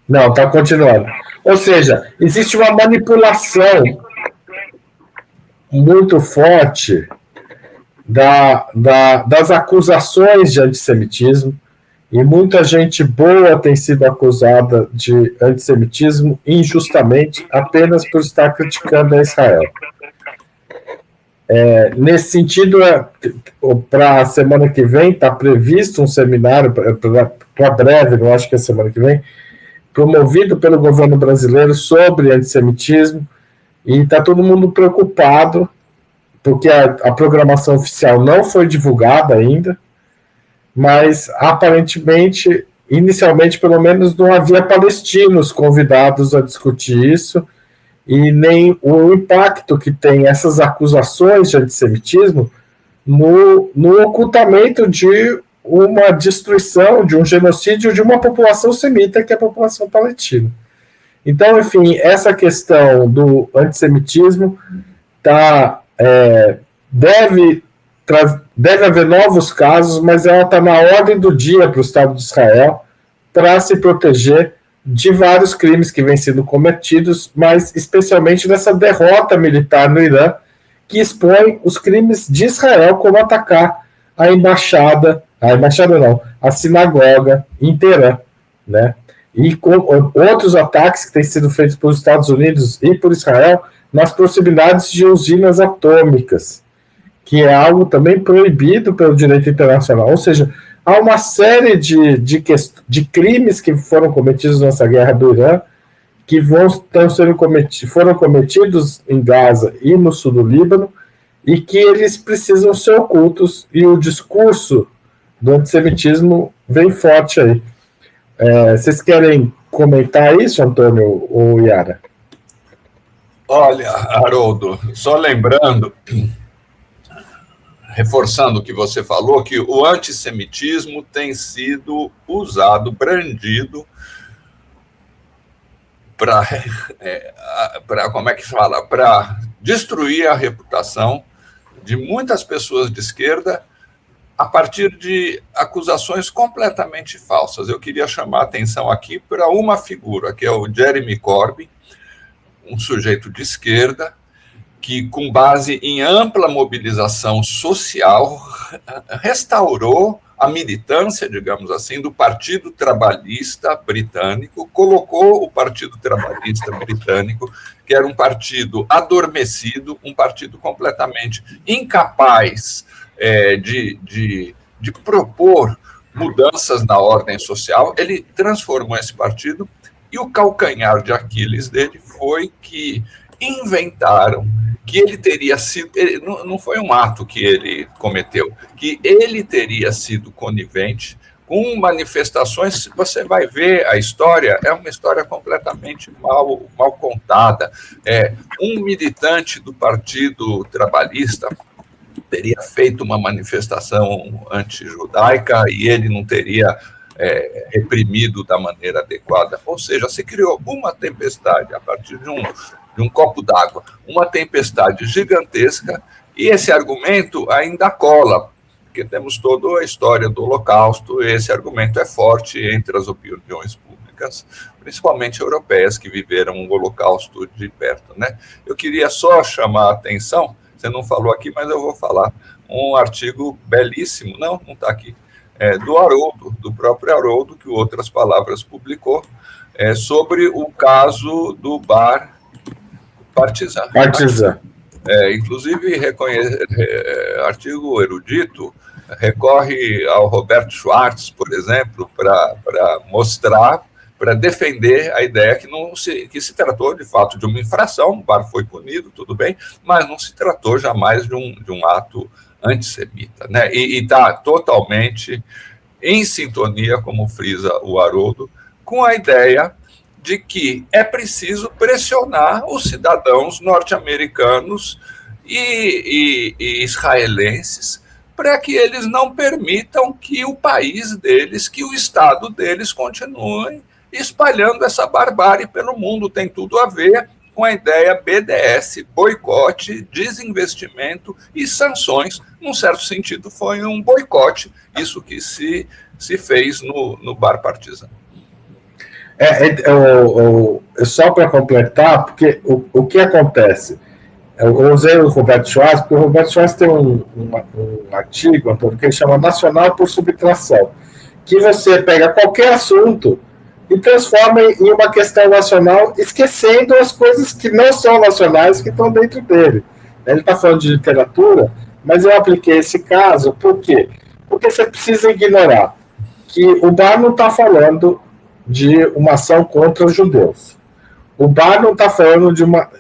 não, está continuando. Ou seja, existe uma manipulação muito forte das acusações de antissemitismo, e muita gente boa tem sido acusada de antissemitismo injustamente apenas por estar criticando a Israel. Nesse sentido, para a semana que vem, está previsto um seminário, para breve, não acho que é semana que vem, promovido pelo governo brasileiro sobre antissemitismo, e está todo mundo preocupado, porque a programação oficial não foi divulgada ainda, mas aparentemente, inicialmente, pelo menos, não havia palestinos convidados a discutir isso, e nem o impacto que tem essas acusações de antissemitismo no ocultamento de uma destruição, de um genocídio de uma população semita, que é a população palestina. Então, enfim, essa questão do antissemitismo deve haver novos casos, mas ela está na ordem do dia para o Estado de Israel para se proteger de vários crimes que vêm sendo cometidos, mas especialmente dessa derrota militar no Irã, que expõe os crimes de Israel, como atacar a sinagoga em Teherã, né? E com outros ataques que têm sido feitos pelos Estados Unidos e por Israel nas proximidades de usinas atômicas, que é algo também proibido pelo direito internacional. Ou seja, há uma série de crimes que foram cometidos nessa guerra do Irã, que foram cometidos em Gaza e no sul do Líbano, e que eles precisam ser ocultos, e o discurso do antissemitismo vem forte aí. Vocês querem comentar isso, Antônio ou Yara? Olha, Haroldo, só lembrando, reforçando o que você falou, que o antissemitismo tem sido usado, brandido, como é que fala? Para destruir a reputação de muitas pessoas de esquerda a partir de acusações completamente falsas. Eu queria chamar a atenção aqui para uma figura, que é o Jeremy Corbyn, um sujeito de esquerda, que, com base em ampla mobilização social, restaurou a militância, digamos assim, do Partido Trabalhista Britânico, colocou o Partido Trabalhista Britânico, que era um partido adormecido, um partido completamente incapaz de propor mudanças na ordem social. Ele transformou esse partido, e o calcanhar de Aquiles dele foi que inventaram que ele teria sido, não foi um ato que ele cometeu, que ele teria sido conivente com manifestações. Você vai ver a história, é uma história completamente mal contada. Um militante do Partido Trabalhista teria feito uma manifestação anti-judaica e ele não teria reprimido da maneira adequada. Ou seja, se criou uma tempestade a partir de um copo d'água, uma tempestade gigantesca, e esse argumento ainda cola, porque temos toda a história do Holocausto, e esse argumento é forte entre as opiniões públicas, principalmente europeias, que viveram o Holocausto de perto, né? Eu queria só chamar a atenção, você não falou aqui, mas eu vou falar, um artigo belíssimo, não está aqui, do Haroldo, do próprio Haroldo, que Outras Palavras publicou, sobre o caso do bar Partizan. Inclusive, artigo erudito, recorre ao Roberto Schwartz, por exemplo, para mostrar, para defender a ideia que se tratou, de fato, de uma infração. O bar foi punido, tudo bem, mas não se tratou jamais de um ato antissemita, né? E está totalmente em sintonia, como frisa o Haroldo, com a ideia de que é preciso pressionar os cidadãos norte-americanos e israelenses para que eles não permitam que o país deles, que o Estado deles continue espalhando essa barbárie pelo mundo. Tem tudo a ver com a ideia BDS, boicote, desinvestimento e sanções. Num certo sentido, foi um boicote, isso que se se fez no Bar Partizan. Só para completar, porque o que acontece? Eu usei o Roberto Schwarz, porque o Roberto Schwarz tem um artigo, Antônio, que ele chama Nacional por Subtração, que você pega qualquer assunto e transforma em uma questão nacional, esquecendo as coisas que não são nacionais, que estão dentro dele. Ele está falando de literatura, mas eu apliquei esse caso, por quê? Porque você precisa ignorar que o Bar não está falando de uma ação contra os judeus. O Bar não está falando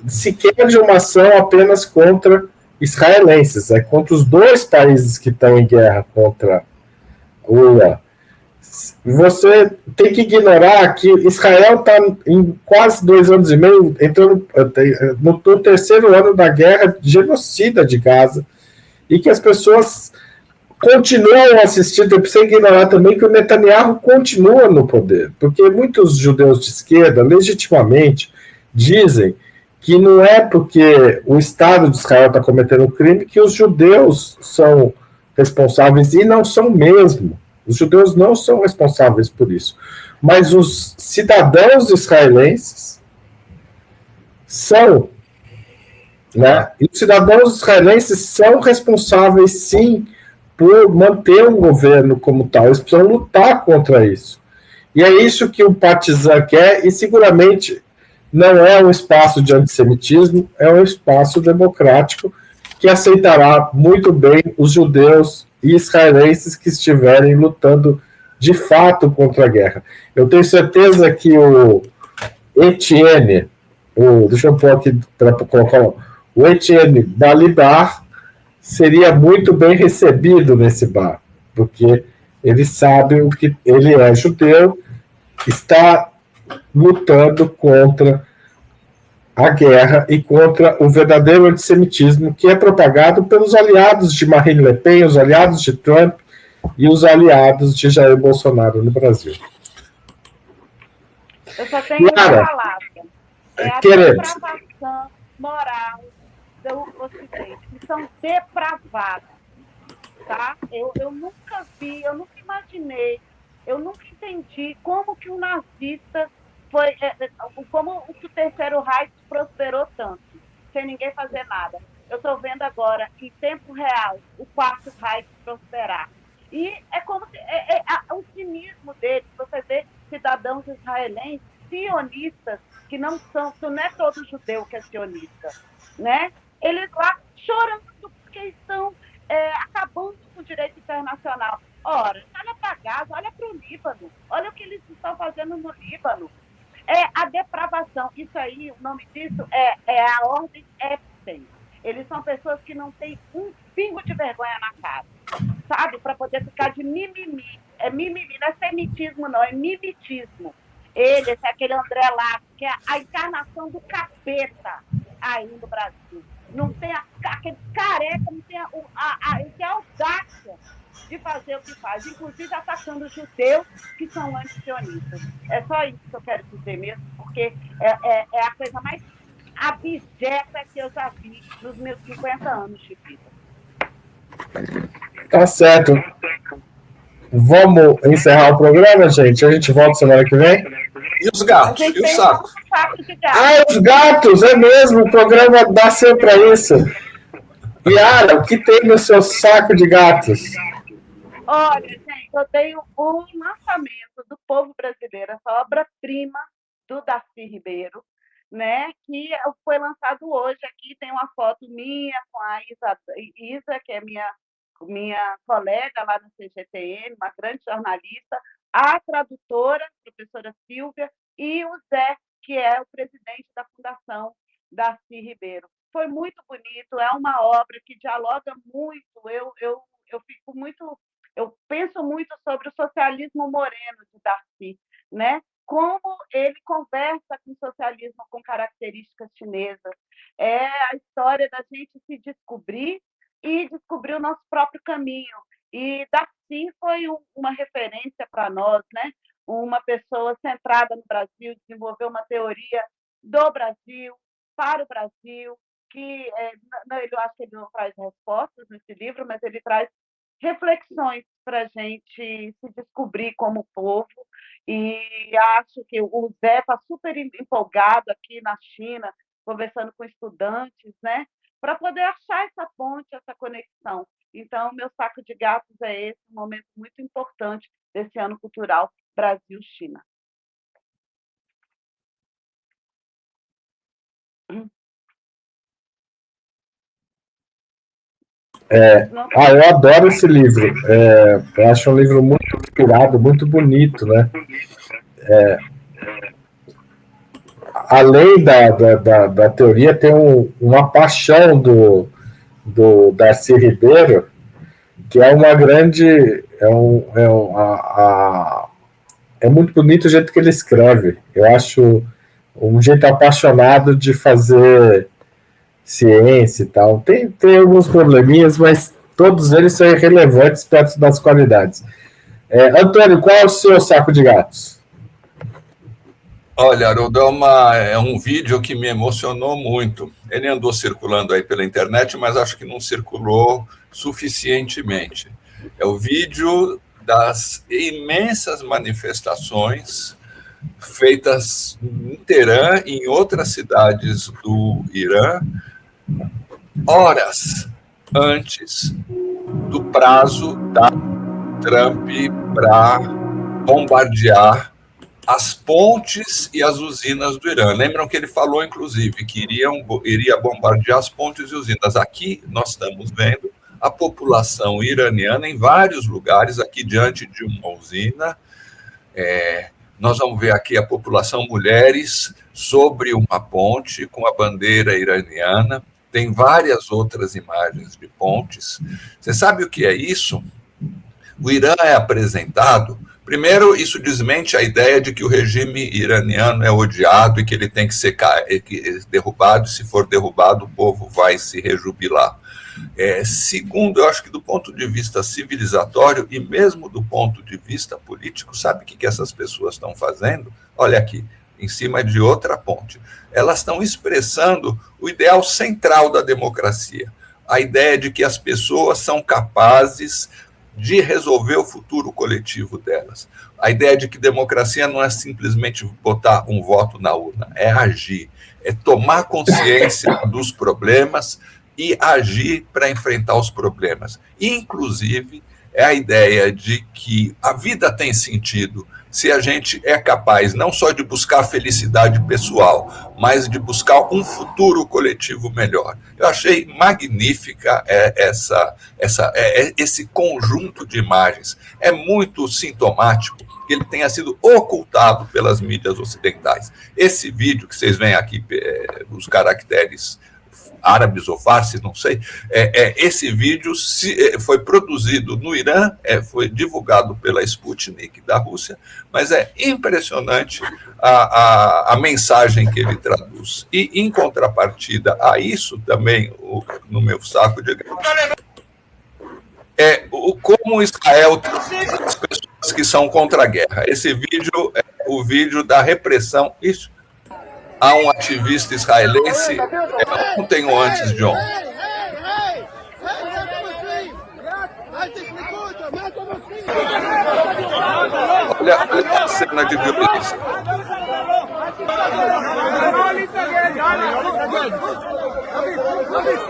sequer de uma ação apenas contra israelenses, é contra os dois países que estão em guerra contra o Irã. Você tem que ignorar que Israel está em quase 2 anos e meio, entrando no terceiro ano da guerra genocida de Gaza, e que as pessoas continuam assistindo. Eu preciso ignorar também que o Netanyahu continua no poder, porque muitos judeus de esquerda, legitimamente, dizem que não é porque o Estado de Israel está cometendo crime que os judeus são responsáveis, e não são mesmo. Os judeus não são responsáveis por isso. Mas os cidadãos israelenses são. Né? E os cidadãos israelenses são responsáveis, sim, por manter o governo como tal. Eles precisam lutar contra isso. E é isso que o Partizan quer, e seguramente não é um espaço de antissemitismo, é um espaço democrático que aceitará muito bem os judeus e israelenses que estiverem lutando de fato contra a guerra. Eu tenho certeza que o Etienne, deixa eu pôr aqui para colocar, o Etienne Balibar seria muito bem recebido nesse bar, porque ele sabe o que ele é judeu, está lutando contra a guerra e contra o verdadeiro antissemitismo que é propagado pelos aliados de Marine Le Pen, os aliados de Trump e os aliados de Jair Bolsonaro no Brasil. Eu só tenho uma palavra. É a depravação moral do Ocidente, que são depravados. Tá? Eu nunca vi, eu nunca imaginei, eu nunca entendi como que um nazista foi, como o Terceiro Reich prosperou tanto, sem ninguém fazer nada. Eu estou vendo agora, em tempo real, o Quarto Reich prosperar. E é como se, o cinismo deles, você vê cidadãos israelenses, sionistas, que não é todo judeu que é sionista, né? Eles lá chorando porque estão acabando com o direito internacional. Ora, olha para Gaza, olha para o Líbano, olha o que eles estão fazendo no Líbano. É a depravação. Isso aí, o nome disso é a ordem Epstein. Eles são pessoas que não têm um pingo de vergonha na cara, sabe? Para poder ficar de mimimi. É mimimi, não é semitismo, não, é mimitismo. Esse é aquele André Lago, que é a encarnação do capeta aí no Brasil. Não tem aquele careca, não tem ele tem a audácia de fazer o que faz, inclusive atacando os judeus que são antisionistas. É só isso que eu quero dizer mesmo, porque é a coisa mais abjeta que eu já vi nos meus 50 anos de vida. Tá certo. Vamos encerrar o programa, gente? A gente volta semana que vem? E os gatos? E o saco? Os gatos, é mesmo. O programa dá ser para isso. Yara, o que tem no seu saco de gatos? Olha, gente, eu tenho o lançamento do Povo Brasileiro, essa obra-prima do Darcy Ribeiro, né, que foi lançado hoje. Aqui tem uma foto minha com a Isa, que é minha colega lá no CGTN, uma grande jornalista, a tradutora, a professora Silvia, e o Zé, que é o presidente da Fundação Darcy Ribeiro. Foi muito bonito, é uma obra que dialoga muito, eu penso muito sobre o socialismo moreno de Darcy, né? Como ele conversa com o socialismo com características chinesas. É a história da gente se descobrir e descobrir o nosso próprio caminho. E Darcy foi uma referência para nós, né? Uma pessoa centrada no Brasil, desenvolveu uma teoria do Brasil, para o Brasil, que eu acho que ele não traz respostas nesse livro, mas ele traz reflexões para a gente se descobrir como povo, e acho que o Zé está super empolgado aqui na China, conversando com estudantes, né, para poder achar essa ponte, essa conexão. Então, meu saco de gatos é esse, um momento muito importante desse ano cultural Brasil-China. Eu adoro esse livro. Eu acho um livro muito inspirado, muito bonito, né? Além da teoria, tem uma paixão do Darcy Ribeiro, que é uma grande... É muito bonito o jeito que ele escreve. Eu acho um jeito apaixonado de fazer ciência e tal. Tem alguns probleminhas, mas todos eles são irrelevantes perto das qualidades. Antônio, qual é o seu saco de gatos? Olha, Haroldo, é um vídeo que me emocionou muito. Ele andou circulando aí pela internet, mas acho que não circulou suficientemente. É o vídeo das imensas manifestações feitas em Teherã e em outras cidades do Irã, horas antes do prazo da Trump para bombardear as pontes e as usinas do Irã. Lembram que ele falou, inclusive, que iria bombardear as pontes e usinas. Aqui nós estamos vendo a população iraniana em vários lugares, aqui diante de uma usina. Nós vamos ver aqui a população mulheres sobre uma ponte com a bandeira iraniana. Tem várias outras imagens de pontes. Você sabe o que é isso? O Irã é apresentado... Primeiro, isso desmente a ideia de que o regime iraniano é odiado e que ele tem que ser derrubado, e se for derrubado, o povo vai se rejubilar. Segundo, eu acho que do ponto de vista civilizatório e mesmo do ponto de vista político, sabe o que essas pessoas estão fazendo? Olha aqui, em cima de outra ponte. Elas estão expressando o ideal central da democracia, a ideia de que as pessoas são capazes de resolver o futuro coletivo delas. A ideia de que democracia não é simplesmente botar um voto na urna, é agir, é tomar consciência dos problemas e agir para enfrentar os problemas. Inclusive, é a ideia de que a vida tem sentido se a gente é capaz não só de buscar a felicidade pessoal, mas de buscar um futuro coletivo melhor. Eu achei magnífica esse conjunto de imagens. É muito sintomático que ele tenha sido ocultado pelas mídias ocidentais. Esse vídeo que vocês veem aqui, os caracteres árabes ou farsis, não sei, esse vídeo foi produzido no Irã, foi divulgado pela Sputnik da Rússia, mas é impressionante a mensagem que ele traduz. E, em contrapartida a isso, também, no meu saco de gatos, como Israel trata as pessoas que são contra a guerra. Esse vídeo é o vídeo da repressão. Isso. Há um ativista israelense ontem ou antes de ontem. Olha a cena de violência.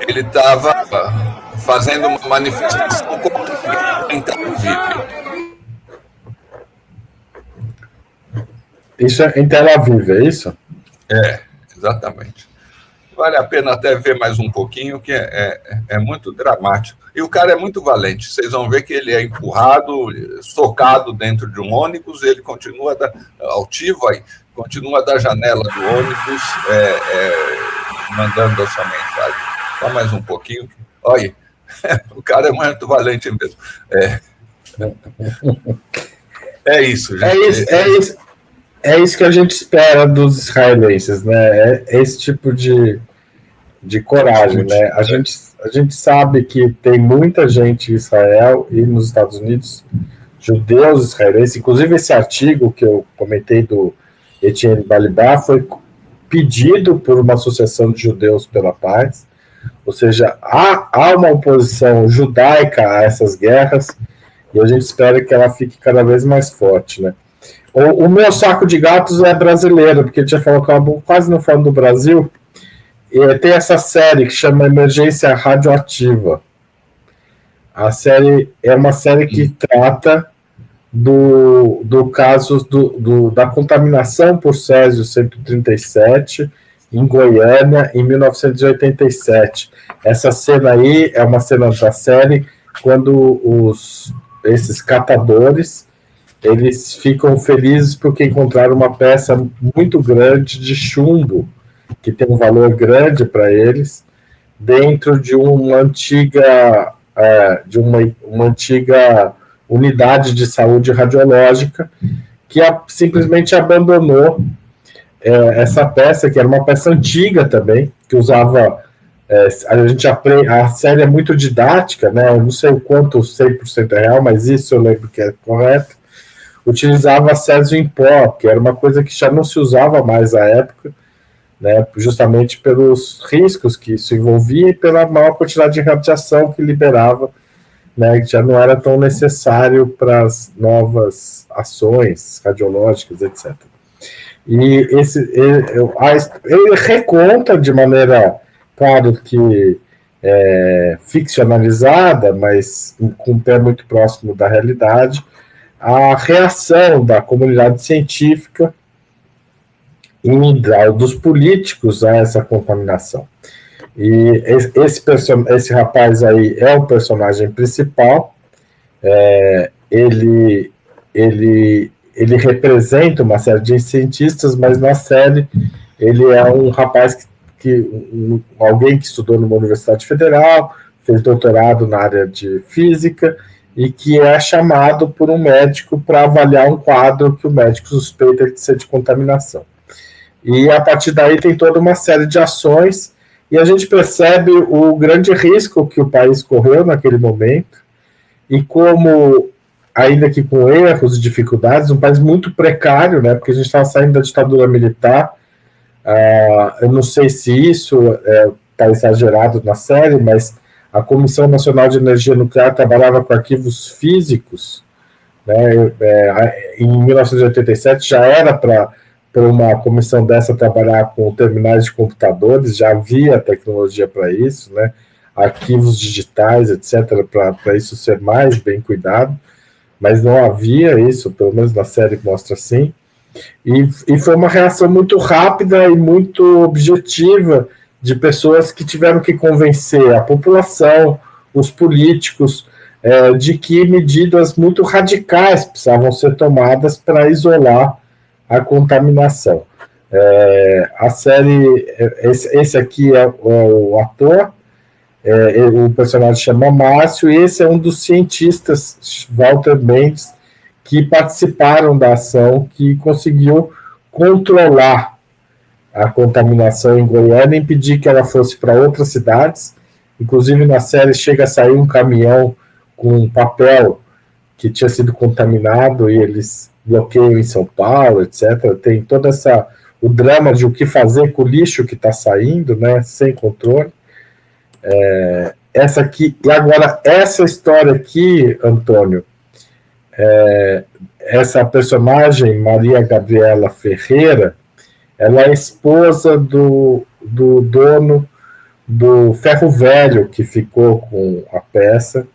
Ele estava fazendo uma manifestação contra a Tel Aviv. Isso é em Tel Aviv, é isso? Exatamente. Vale a pena até ver mais um pouquinho, que é muito dramático. E o cara é muito valente. Vocês vão ver que ele é empurrado, socado dentro de um ônibus, ele continua altivo aí, continua da janela do ônibus, mandando a sua mensagem. Só mais um pouquinho. Olha, o cara é muito valente mesmo. É isso, gente. É isso que a gente espera dos israelenses, né? É esse tipo de coragem, né? A gente sabe que tem muita gente em Israel e nos Estados Unidos, judeus israelenses, inclusive esse artigo que eu comentei do Etienne Balibar foi pedido por uma associação de judeus pela paz, ou seja, há uma oposição judaica a essas guerras, e a gente espera que ela fique cada vez mais forte, né? O meu saco de gatos é brasileiro, porque a gente já falou que eu quase não falo do Brasil, e tem essa série que chama Emergência Radioativa. A série é uma série que trata do caso da contaminação por Césio-137 em Goiânia, em 1987. Essa cena aí é uma cena da série quando esses catadores eles ficam felizes porque encontraram uma peça muito grande de chumbo, que tem um valor grande para eles, dentro de uma antiga unidade de saúde radiológica, que simplesmente abandonou essa peça, que era uma peça antiga também, que usava... a gente aprende, a série é muito didática, né? Eu não sei o quanto 100% é real, mas isso eu lembro que é correto. Utilizava césio em pó, que era uma coisa que já não se usava mais à época, né, justamente pelos riscos que isso envolvia e pela maior quantidade de radiação que liberava, né, que já não era tão necessário para as novas ações radiológicas, etc. E ele reconta de maneira, claro que ficcionalizada, mas com um pé muito próximo da realidade, a reação da comunidade científica e dos políticos a essa contaminação. E esse rapaz aí é o personagem principal, ele representa uma série de cientistas, mas na série ele é um rapaz alguém que estudou numa universidade federal, fez doutorado na área de física, e que é chamado por um médico para avaliar um quadro que o médico suspeita de ser de contaminação. E a partir daí tem toda uma série de ações, e a gente percebe o grande risco que o país correu naquele momento, e como, ainda que com erros e dificuldades, um país muito precário, né, porque a gente estava saindo da ditadura militar. Eu não sei se isso está exagerado na série, mas a Comissão Nacional de Energia Nuclear trabalhava com arquivos físicos, né? Em 1987 já era para uma comissão dessa trabalhar com terminais de computadores, já havia tecnologia para isso, né? Arquivos digitais, etc., para isso ser mais bem cuidado, mas não havia isso, pelo menos na série mostra assim, e foi uma reação muito rápida e muito objetiva de pessoas que tiveram que convencer a população, os políticos, de que medidas muito radicais precisavam ser tomadas para isolar a contaminação. A série, esse aqui é o ator, o personagem chama Márcio, e esse é um dos cientistas, Walter Mendes, que participaram da ação que conseguiu controlar a contaminação em Goiânia, impedir que ela fosse para outras cidades. Inclusive, na série chega a sair um caminhão com papel que tinha sido contaminado e eles bloqueiam em São Paulo, etc. Tem toda o drama de o que fazer com o lixo que está saindo, né, sem controle. Essa aqui, e agora, essa história aqui, Antônio, essa personagem, Maria Gabriela Ferreira, ela é esposa do dono do Ferro Velho, que ficou com a peça,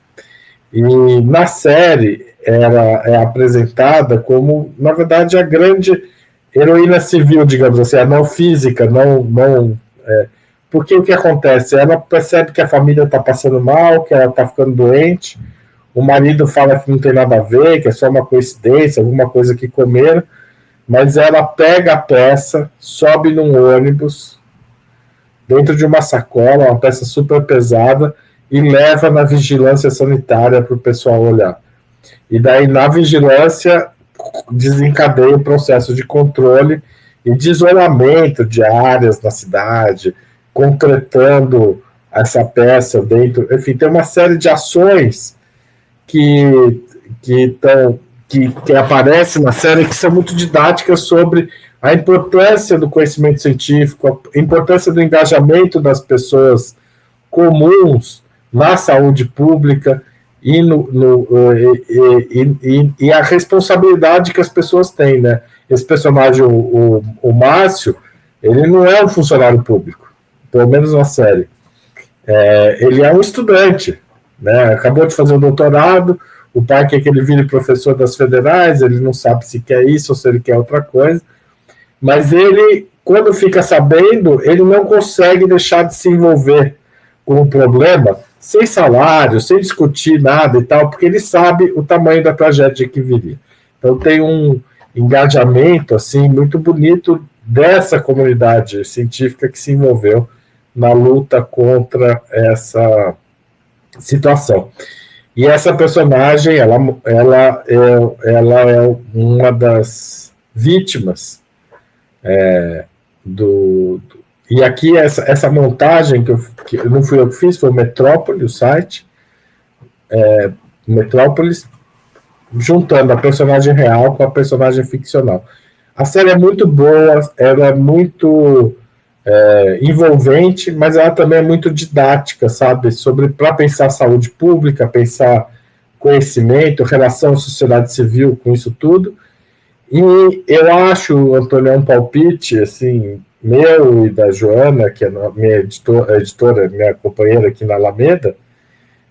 e na série ela é apresentada como, na verdade, a grande heroína civil, digamos assim, a não física, porque o que acontece? Ela percebe que a família está passando mal, que ela está ficando doente, o marido fala que não tem nada a ver, que é só uma coincidência, alguma coisa que comeram, mas ela pega a peça, sobe num ônibus, dentro de uma sacola, uma peça super pesada, e leva na vigilância sanitária para o pessoal olhar. E daí, na vigilância, desencadeia o processo de controle e de isolamento de áreas na cidade, concretando essa peça dentro. Enfim, tem uma série de ações que aparecem na série que são muito didáticas sobre a importância do conhecimento científico, a importância do engajamento das pessoas comuns na saúde pública e a responsabilidade que as pessoas têm, né? Esse personagem, o Márcio, ele não é um funcionário público, pelo menos na série. Ele é um estudante, né? Acabou de fazer um doutorado, o pai quer que ele vire professor das federais, ele não sabe se quer isso ou se ele quer outra coisa, mas ele, quando fica sabendo, ele não consegue deixar de se envolver com o problema, sem salário, sem discutir nada e tal, porque ele sabe o tamanho da tragédia que viria. Então tem um engajamento assim muito bonito dessa comunidade científica que se envolveu na luta contra essa situação. E essa personagem, ela é uma das vítimas e aqui essa montagem que não fui eu que fiz, foi o Metrópole, o site, Metrópolis, juntando a personagem real com a personagem ficcional. A série é muito boa, ela é muito envolvente, mas ela também é muito didática, sabe? Para pensar saúde pública, pensar conhecimento, relação à sociedade civil com isso tudo. E eu acho, Antônio, é um palpite, assim, meu e da Joana, que é minha editora, minha companheira aqui na Alameda,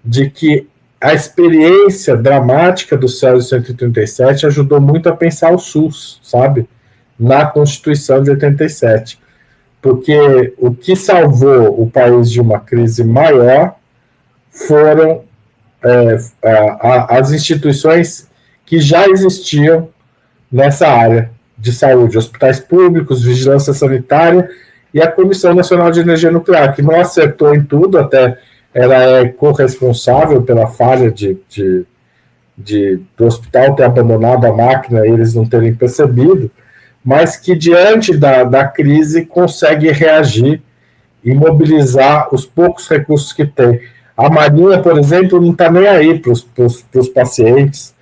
de que a experiência dramática do Céu de 137 ajudou muito a pensar o SUS, sabe? Na Constituição de 87. Porque o que salvou o país de uma crise maior foram as instituições que já existiam nessa área de saúde, hospitais públicos, vigilância sanitária e a Comissão Nacional de Energia Nuclear, que não acertou em tudo, até ela é corresponsável pela falha do hospital ter abandonado a máquina e eles não terem percebido, mas que diante da crise consegue reagir e mobilizar os poucos recursos que tem. A Marinha, por exemplo, não está nem aí para os pacientes,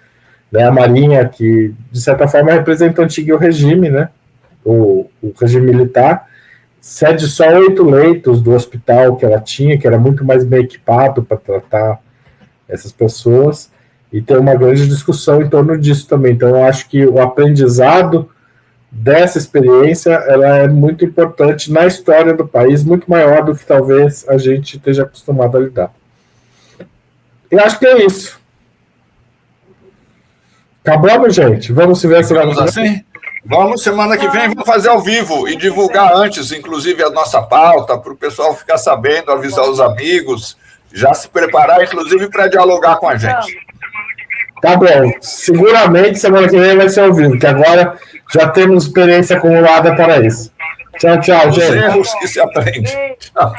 né? A Marinha, que de certa forma representa o antigo regime, né? O regime militar, cede só 8 leitos do hospital que ela tinha, que era muito mais bem equipado para tratar essas pessoas, e tem uma grande discussão em torno disso também. Então, eu acho que o aprendizado dessa experiência ela é muito importante na história do país, muito maior do que talvez a gente esteja acostumado a lidar. Eu acho que é isso. Acabamos, gente? Vamos se ver semana que vem? Vamos, semana que vem, vamos fazer ao vivo e divulgar antes, inclusive, a nossa pauta, para o pessoal ficar sabendo, avisar os amigos, já se preparar, inclusive, para dialogar com a gente. Tá bom. Seguramente, semana que vem vai ser ao vivo, porque agora já temos experiência acumulada para isso. Tchau, tchau, Os gente. erros que se aprende. Tchau.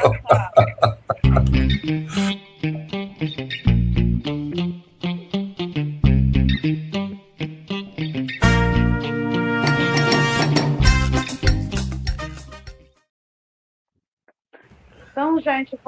Então, gente,